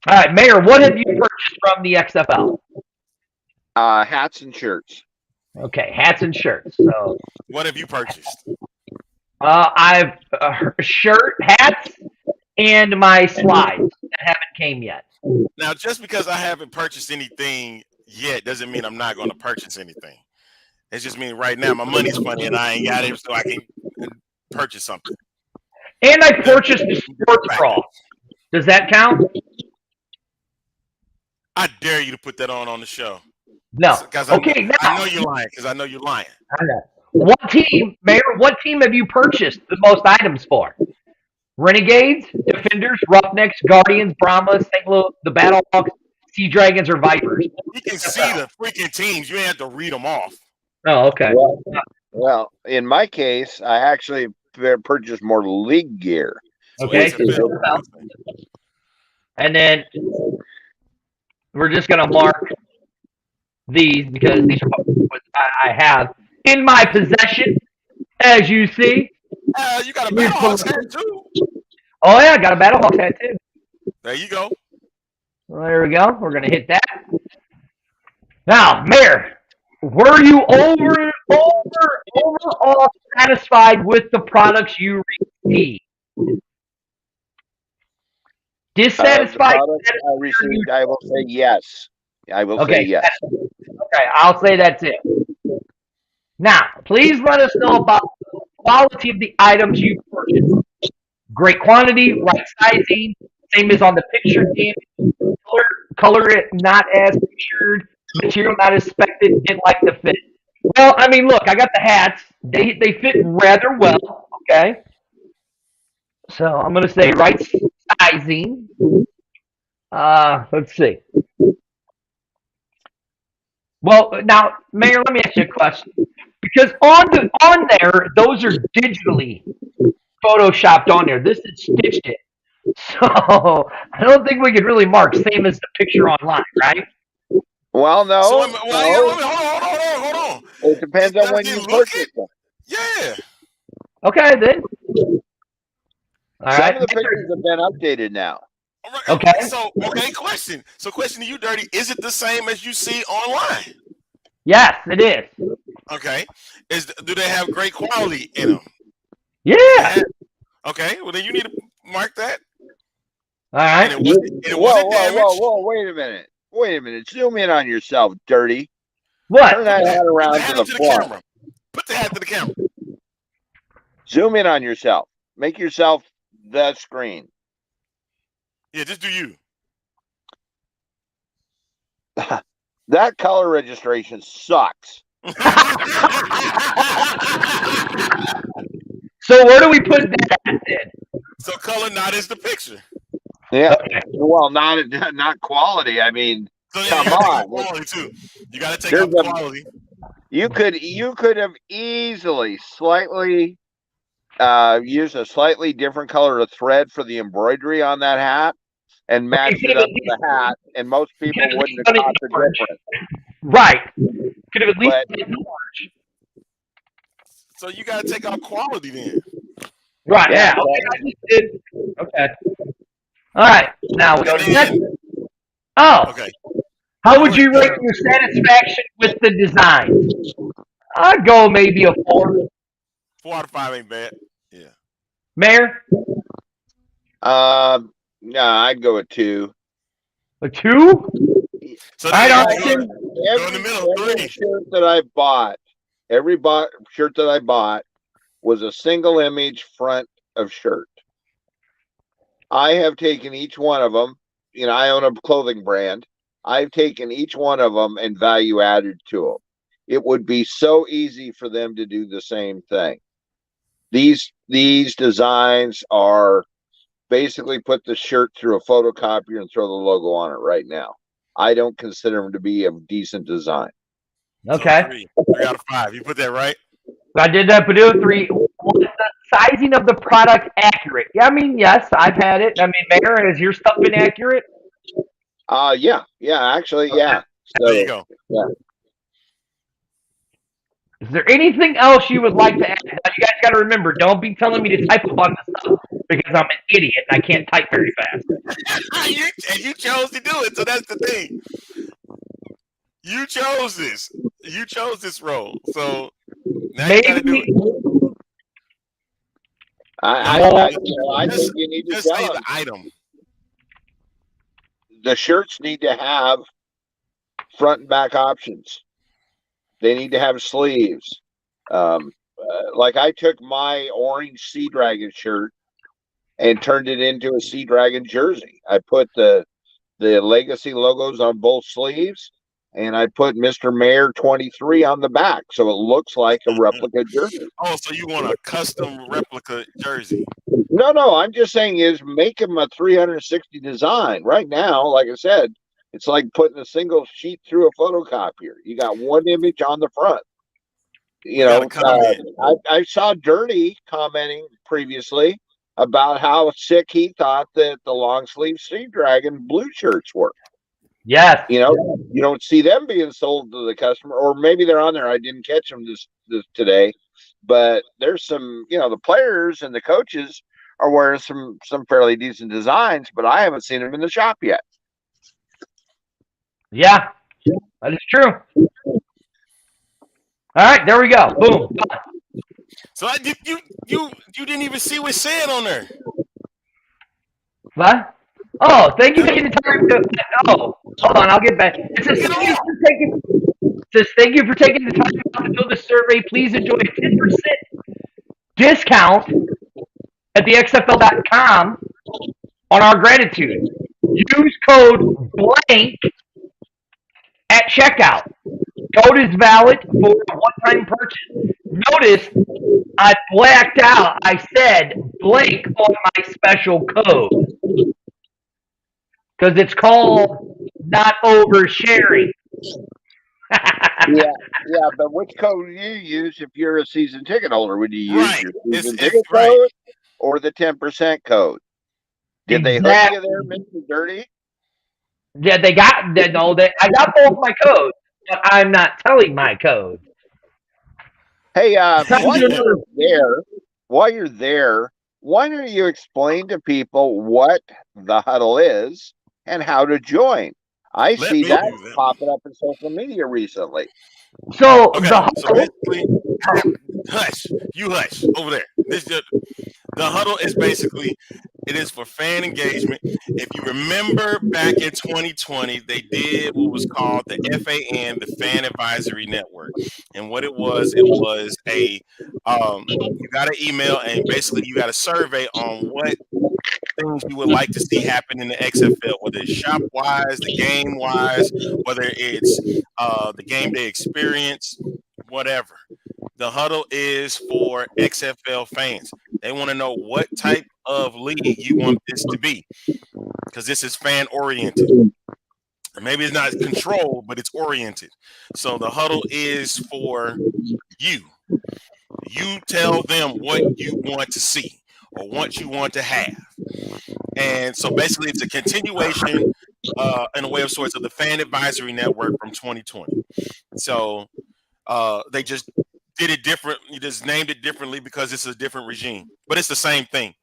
All right, Mayor, what have you purchased from the XFL?
Hats and shirts.
Okay, hats and shirts. So,
what have you purchased?
I've shirt, hats, and my slides that haven't came yet.
Now, just because I haven't purchased anything yet doesn't mean I'm not going to purchase anything. It just means right now my money's funny and I ain't got it, so I can purchase something.
And I purchased the sports bra. Does that count?
I dare you to put that on the show.
No.
Okay, I know you're lying because I know you're lying.
I know. What team, Mayor, what team have you purchased the most items for? Renegades, Defenders, Roughnecks, Guardians, Brahmas, St. Louis, the Battlehawks, Sea Dragons, or Vipers?
You can see the freaking teams. You ain't have to read them off.
Oh, okay.
Well, in my case, I actually purchased more league gear.
Okay. And then we're just going to mark these because these are what I have in my possession, as you see.
You got a Battlehawks hat too.
Oh yeah, got a Battlehawks hat too.
There you go.
Well, there we go. We're gonna hit that. Now, Mayor, were you overall satisfied with the products you received? Dissatisfied?
I received. I will say yes. I will say yes.
Okay, I'll say that's it. Now, please let us know about the quality of the items you purchased. Great quantity, right sizing, same as on the picture. Color it not as pictured, material not as expected, didn't like the fit. Well, I mean, look, I got the hats. They fit rather well, okay? So I'm going to say right sizing. Let's see. Well, now, Mayor, let me ask you a question. Because on there, those are digitally photoshopped on there. This is stitched it. So I don't think we could really mark same as the picture online, right?
Well, no.
So, hold on.
It depends on when you purchase them.
Yeah.
Okay, then. All right.
Some of the pictures have been updated now.
Okay. Question. So, question to you, Dirty. Is it the same as you see online?
Yes, it is.
Okay. Do they have great quality in them?
Yeah.
Okay. Well, then you need to mark that.
All right.
Whoa, wait a minute. Zoom in on yourself, Dirty.
What?
Turn that hat around to the
camera. Put the hat to the camera.
Zoom in on yourself. Make yourself the screen.
Yeah, just do you.
That color registration sucks.
So where do we put that in?
So color not is the picture.
Yeah. Okay. Well, not quality. I mean,
so
come on.
Quality too. You got to take up quality.
You could have easily slightly used a slightly different color of thread for the embroidery on that hat and matched it up to the hat, and most people wouldn't have caught the difference.
Right. Could have at least been orange.
So you got to take out quality then.
Right. Yeah. Okay. I just did. Okay. All right. Now we go to the next. Oh. Okay. How would you rate your satisfaction with the design? I'd go maybe a 4.
4 out of 5 ain't bad. Yeah.
Mayor?
No, I'd go a 2.
A 2?
So
every shirt that I bought, shirt that I bought was a single image front of shirt. I have taken each one of them. You know, I own a clothing brand. I've taken each one of them and value added to them. It would be so easy for them to do the same thing. These designs are basically put the shirt through a photocopier and throw the logo on it right now. I don't consider them to be a decent design.
Okay.
So 3 out of 5. You put that right?
I did that, but 3. Was the sizing of the product accurate? Yeah, I mean, yes, I've had it. I mean, Mayor, has your stuff been accurate?
Yeah, actually, yeah. So,
there you go.
Yeah.
Is there anything else you would like to add? Now, you guys got to remember, don't be telling me to type a bunch of stuff because I'm an idiot and I can't type very fast.
you chose to do it, so that's the thing. You chose this. You chose this role, so now
maybe,
you got to do it.
I
Just,
think you need to
just say
tell
the
them.
item.
The shirts need to have front and back options. They need to have sleeves. Like I took my orange Sea Dragon shirt and turned it into a Sea Dragon jersey. I put the legacy logos on both sleeves, and I put Mr. Mayor 23 on the back, so it looks like a replica jersey.
Oh, so you want a custom replica jersey?
No, I'm just saying is make them a 360 design. Right now, like I said, it's like putting a single sheet through a photocopier. You got one image on the front. You
Got a
know,
comment.
I saw Dirty commenting previously about how sick he thought that the long sleeve Sea Dragon blue shirts were.
Yes.
You know, you don't see them being sold to the customer, or maybe they're on there. I didn't catch them this today, but there's some, you know, the players and the coaches are wearing some fairly decent designs, but I haven't seen them in the shop yet.
Yeah. That is true. All right, there we go. Boom.
So you didn't even see what's said on there.
What? Oh, thank you for taking the time to. Oh, hold on, I'll get back. It says thank you for taking the time to fill the survey. Please enjoy a 10% discount at the XFL.com on our gratitude. Use code blank at checkout. Code is valid for a one-time purchase. Notice I blacked out. I said blank on my special code because it's called not oversharing.
Yeah, but which code do you use if you're a season ticket holder? Would you use
Right.
your
It's
season ticket
right.
code or the 10% code? Did they hook
Exactly.
you there, Mr. Dirty?
Yeah, I got both my codes, but I'm not telling my code.
Hey,
Time
while
to
you're there, why don't you explain to people what the huddle is and how to join? I
Let
see
me
that
do that.
popping up in social media recently.
So
Okay,
the
so
huddle,
basically, hush over there. The huddle is basically, it is for fan engagement. If you remember back in 2020, they did what was called the FAN, the Fan Advisory Network, and what it was a you got an email and basically you got a survey on what things you would like to see happen in the XFL, whether it's shop wise, the game wise, whether it's the game day experience, whatever. The huddle is for XFL fans. They want to know what type of league you want this to be because this is fan oriented. Maybe it's not controlled, but it's oriented. So the huddle is for you. You tell them what you want to see or what you want to have. And so basically it's a continuation in a way of sorts of the Fan Advisory Network from 2020. So they just did it different. You just named it differently because it's a different regime, but it's the same thing.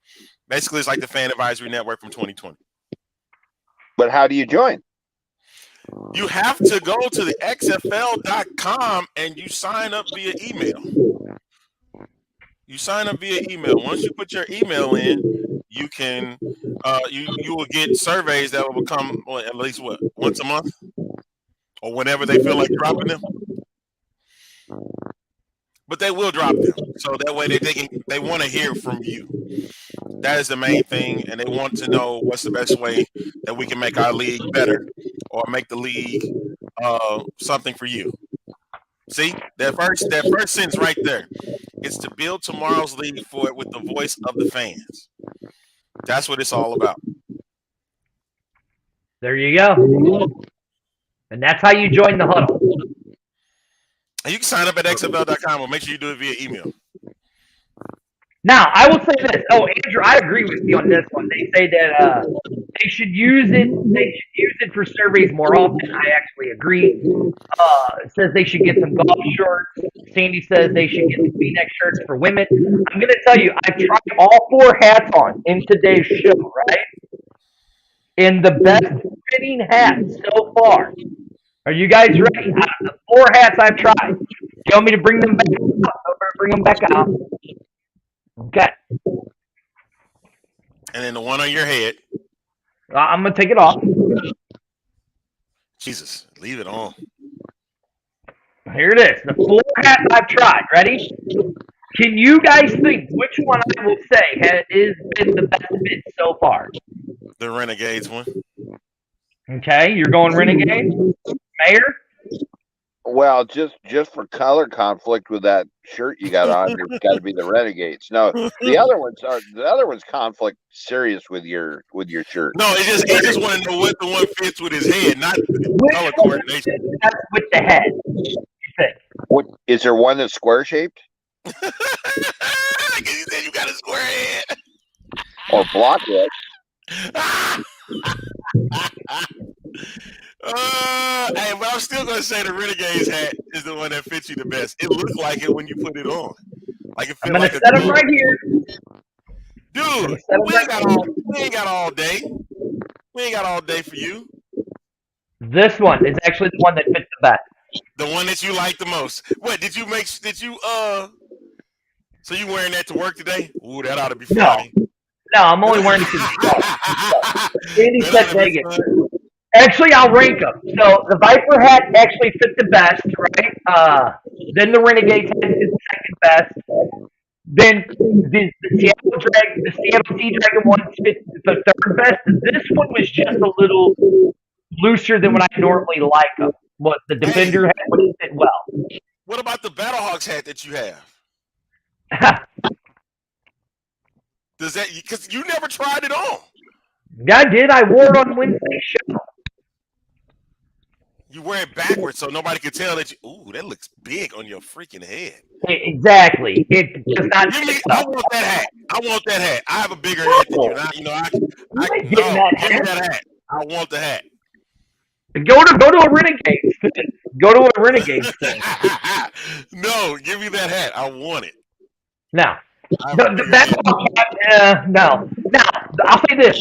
Basically, it's like the Fan Advisory Network from 2020.
But how do you join?
You have to go to the XFL.com and you sign up via email. You sign up via email. Once you put your email in, you can you will get surveys that will become at least once a month or whenever they feel like dropping them. But they will drop them, so that way they want to hear from you. That is the main thing, and they want to know what's the best way that we can make our league better or make the league something for you. See, that first sentence right there. It's to build tomorrow's league for it with the voice of the fans. That's what it's all about.
there you go. And that's how you join the huddle.
And you can sign up at XFL.com, or make sure you do it via email.
Now, I will say this. Oh, Andrew, I agree with you on this one. They say that they should use it. They should use it for surveys more often. I actually agree. It says they should get some golf shorts. Sandy says they should get the V-neck shirts for women. I'm going to tell you, I've tried all 4 hats on in today's show, right? In the best fitting hats so far. Are you guys ready? Out of the 4 hats I've tried, do you want me to bring them back out? Bring them back out. Okay.
And then the one on your head.
I'm gonna take it off.
Jesus, leave it on.
Here it is. The 4 hats I've tried. Ready? Can you guys think which one I will say has been the best fit so far?
The Renegades one.
Okay, you're going Renegade, Mayor.
Well, just for color conflict with that shirt you got on, it's got to be the Renegades. No, the other ones conflict serious with your shirt.
No, he just want to know what the one fits with his head, not
Which
color
one
coordination.
fits with the head? You think?
What is there one that's square shaped
Because you said you got a square head.
or blockhead?
Hey, but I'm still gonna say the Renegades hat is the one that fits you the best. It looks like it when you put it on. Like it
I'm
feels
gonna
like
set
a
them right here.
dude. We ain't got all day. We ain't got all day for you.
This one is actually the one that fits the best.
The one that you like the most. What did you make? So you wearing that to work today? Ooh, that ought to be funny.
No, I'm only wearing it to the Andy
That
said
oughta be
Vegas.
fun.
Actually, I'll rank them. So the Viper hat actually fit the best, right? Then the Renegade hat is the second best. Then the Seattle Sea Dragon one fit the third best. This one was just a little looser than what I normally like them. What the Defender hat would fit well.
What about the Battlehawks hat that you have? Does that because you never tried it on?
I did. I wore it on Wednesday's show.
You wear it backwards so nobody can tell that you. Ooh, that looks big on your freaking head.
Exactly. It does not.
I want that hat. I want that hat. I have a bigger head than you. Give me that hat. I want the hat.
Go to a Renegade. Go to a Renegade thing.
No, give me that hat. I want it.
No. No. Now, I'll say this.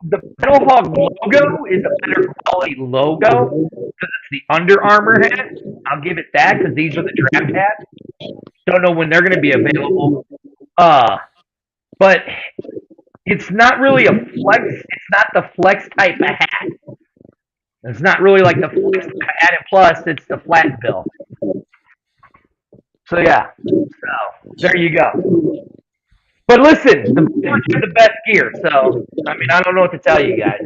The Battlehawk logo is a better quality logo because it's the Under Armour hat. I'll give it that because these are the draft hats. Don't know when they're going to be available. But it's not really a flex. It's not the flex type of hat. It's not really like the flex hat, and plus it's the flat bill. So yeah, there you go. But listen, the Bears have the best gear, so I mean I don't know what to tell you guys.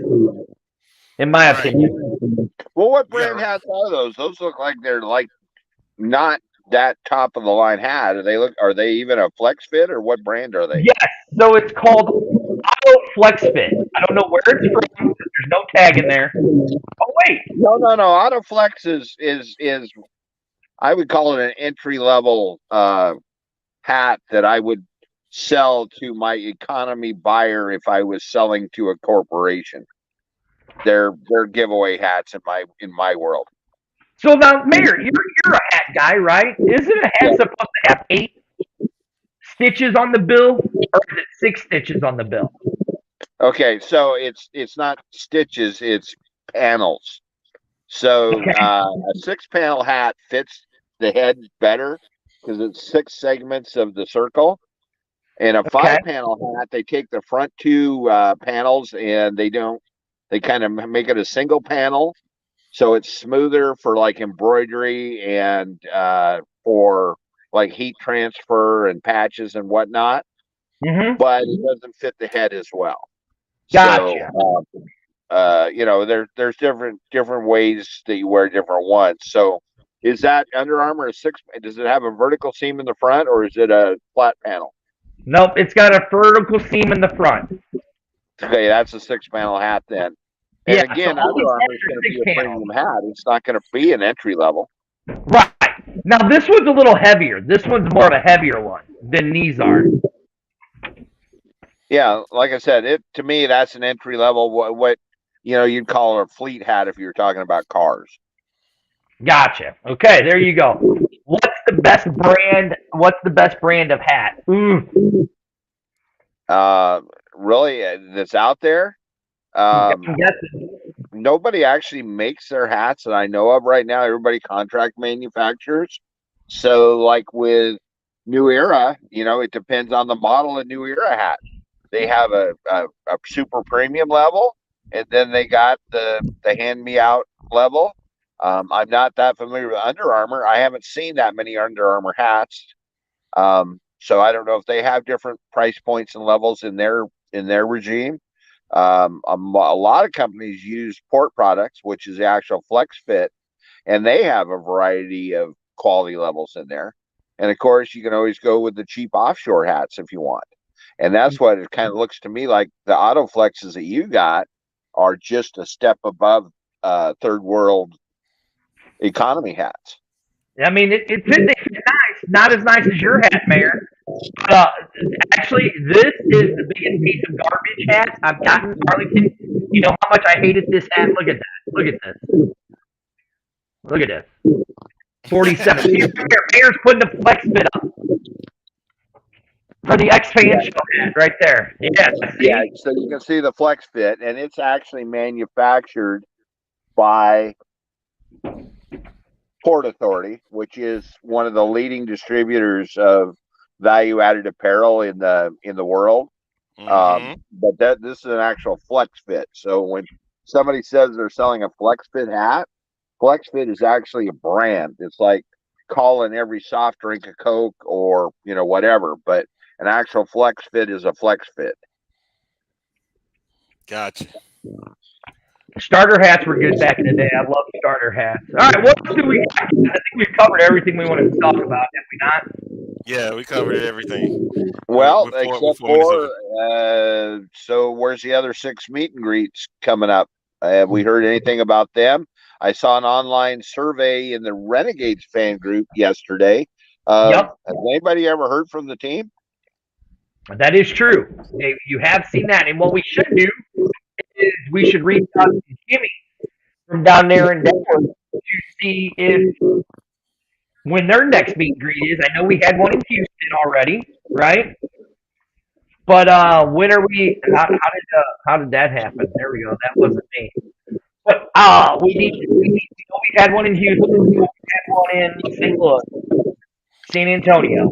In my opinion.
Well, what brand hats are those? Those look like they're like not that top of the line hat. Are they even a flex fit or what brand are they?
Yes, so it's called Auto Flex Fit. I don't know where it's from. There's no tag in there. Oh wait.
No. Auto Flex is I would call it an entry level hat that I would sell to my economy buyer if I was selling to a corporation. They're giveaway hats in my world.
So now, Mayor, you're a hat guy, right? Isn't a hat supposed to have 8 stitches on the bill, or is it 6 stitches on the bill?
Okay, so it's not stitches, it's panels. So a 6-panel hat fits the head better because it's 6 segments of the circle. And a 5-panel hat, they take the front 2 panels and they kind of make it a single panel. So it's smoother for like embroidery and for like heat transfer and patches and whatnot.
Mm-hmm.
But it doesn't fit the head as well.
Gotcha.
So, there's different ways that you wear different ones. So is that Under Armour does it have a vertical seam in the front or is it a flat panel?
Nope, it's got a vertical seam in the front.
Okay, that's a 6-panel hat then. And again, Under Armour is going to be a premium hat. It's not going to be an entry level.
Right. Now this one's a little heavier. This one's more of a heavier one than these are.
Yeah, like I said, to me that's an entry level. What you'd call a fleet hat if you're talking about cars.
Gotcha. Okay, there you go. What's the best brand of hat?
Really, that's out there. Nobody actually makes their hats that I know of right now. Everybody contract manufacturers. So, like with New Era, it depends on the model of New Era hat. They have a super premium level, and then they got the hand me out level. I'm not that familiar with Under Armour. I haven't seen that many Under Armour hats. So I don't know if they have different price points and levels in their regime. A lot of companies use Port Products, which is the actual Flex Fit, and they have a variety of quality levels in there. And of course, you can always go with the cheap offshore hats if you want. And that's what it kind of looks to me like. The Auto Flexes that you got are just a step above third world economy hats.
I mean, they fit nice, not as nice as your hat, Mayor. Actually, this is the biggest piece of garbage hat I've gotten in Arlington. You know how much I hated this hat? Look at that. Look at this. Look at this. 47. Mayor's putting the Flex Fit up. For the X-Fan show hat right there. Yeah.
Yeah, so you can see the Flex Fit, and it's actually manufactured by Port Authority, which is one of the leading distributors of value-added apparel in the world. But this is an actual Flex Fit. So when somebody says they're selling a Flex Fit hat, Flex Fit is actually a brand. It's like calling every soft drink a Coke or whatever, but an actual Flex Fit is a Flex Fit.
Gotcha.
Starter hats were good back in the day. I love starter hats. All right, what else do we got? I think we've covered everything we wanted to talk about, have we not?
Yeah, we covered everything.
Well, except for so where's the other 6 meet and greets coming up? Have we heard anything about them? I saw an online survey in the Renegades fan group yesterday.
Yep.
Has anybody ever heard from the team?
That is true. You have seen that. And what we should do is we should reach out to Jimmy from down there in Denver to see if when their next meet and greet is. I know we had one in Houston already, right? But when are we? How did that happen? There we go. That wasn't me. But we had one in Houston. We had one in St. Louis, San Antonio.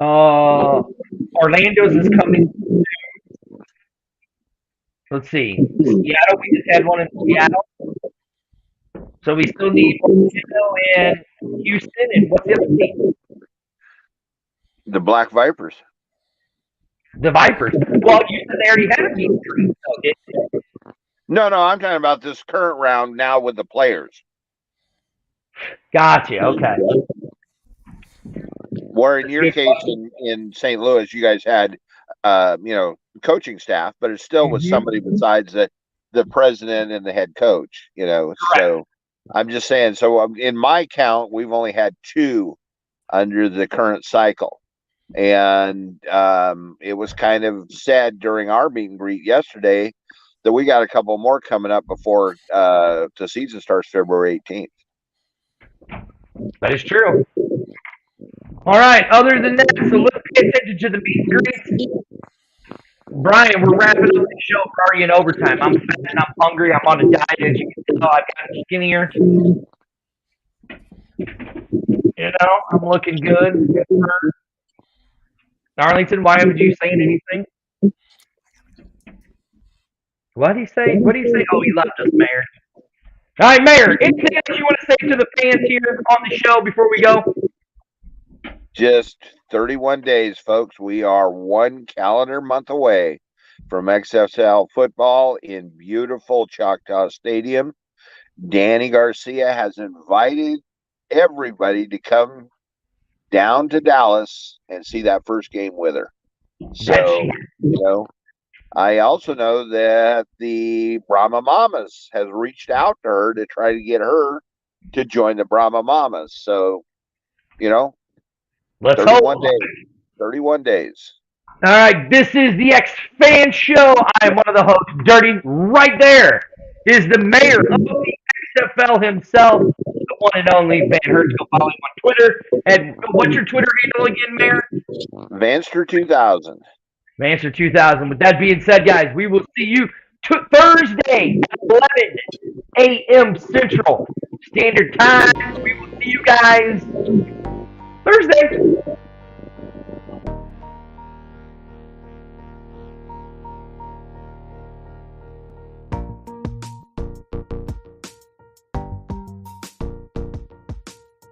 Orlando's is coming. Let's see. Seattle, we just had one in Seattle. So we still need Orlando and Houston, and what's the other team?
The Black Vipers.
The Vipers. Well, you said they already had a meet and greet, so didn't they?
No, I'm talking about this current round now with the players.
Gotcha. Okay.
Where in your case in St. Louis, you guys had, coaching staff, but it still was somebody besides the president and the head coach, So I'm just saying, so in my count, we've only had 2 under the current cycle. And it was kind of sad during our meet and greet yesterday that we got a couple more coming up before the season starts February 18th.
That is true. All right. Other than that, so let's pay attention to the meet and greets. Brian, we're wrapping up the show. We're already in overtime. I'm fat and I'm hungry. I'm on a diet, as you can tell. I've gotten skinnier. I'm looking good. Arlington, why haven't you saying anything? What did he say? Oh, he left us, Mayor. All right, Mayor, anything else you want to say to the fans here on the show before we go?
Just 31 days, folks. We are 1 calendar month away from XFL football in beautiful Choctaw Stadium. Danny Garcia has invited everybody to come down to Dallas and see that first game with her. So, I also know that the Brahma Mamas has reached out to her to try to get her to join the Brahma Mamas. So,
let's
31 days.
All right, this is the X-Fan Show. I am one of the hosts. Dirty, right there is the mayor of the XFL himself, the one and only Van Hertz. Go follow him on Twitter. And what's your Twitter handle again, Mayor?
Vanster2000.
Vanster2000. With that being said, guys, we will see you Thursday at 11 a.m. Central Standard Time. We will see you guys Thursday.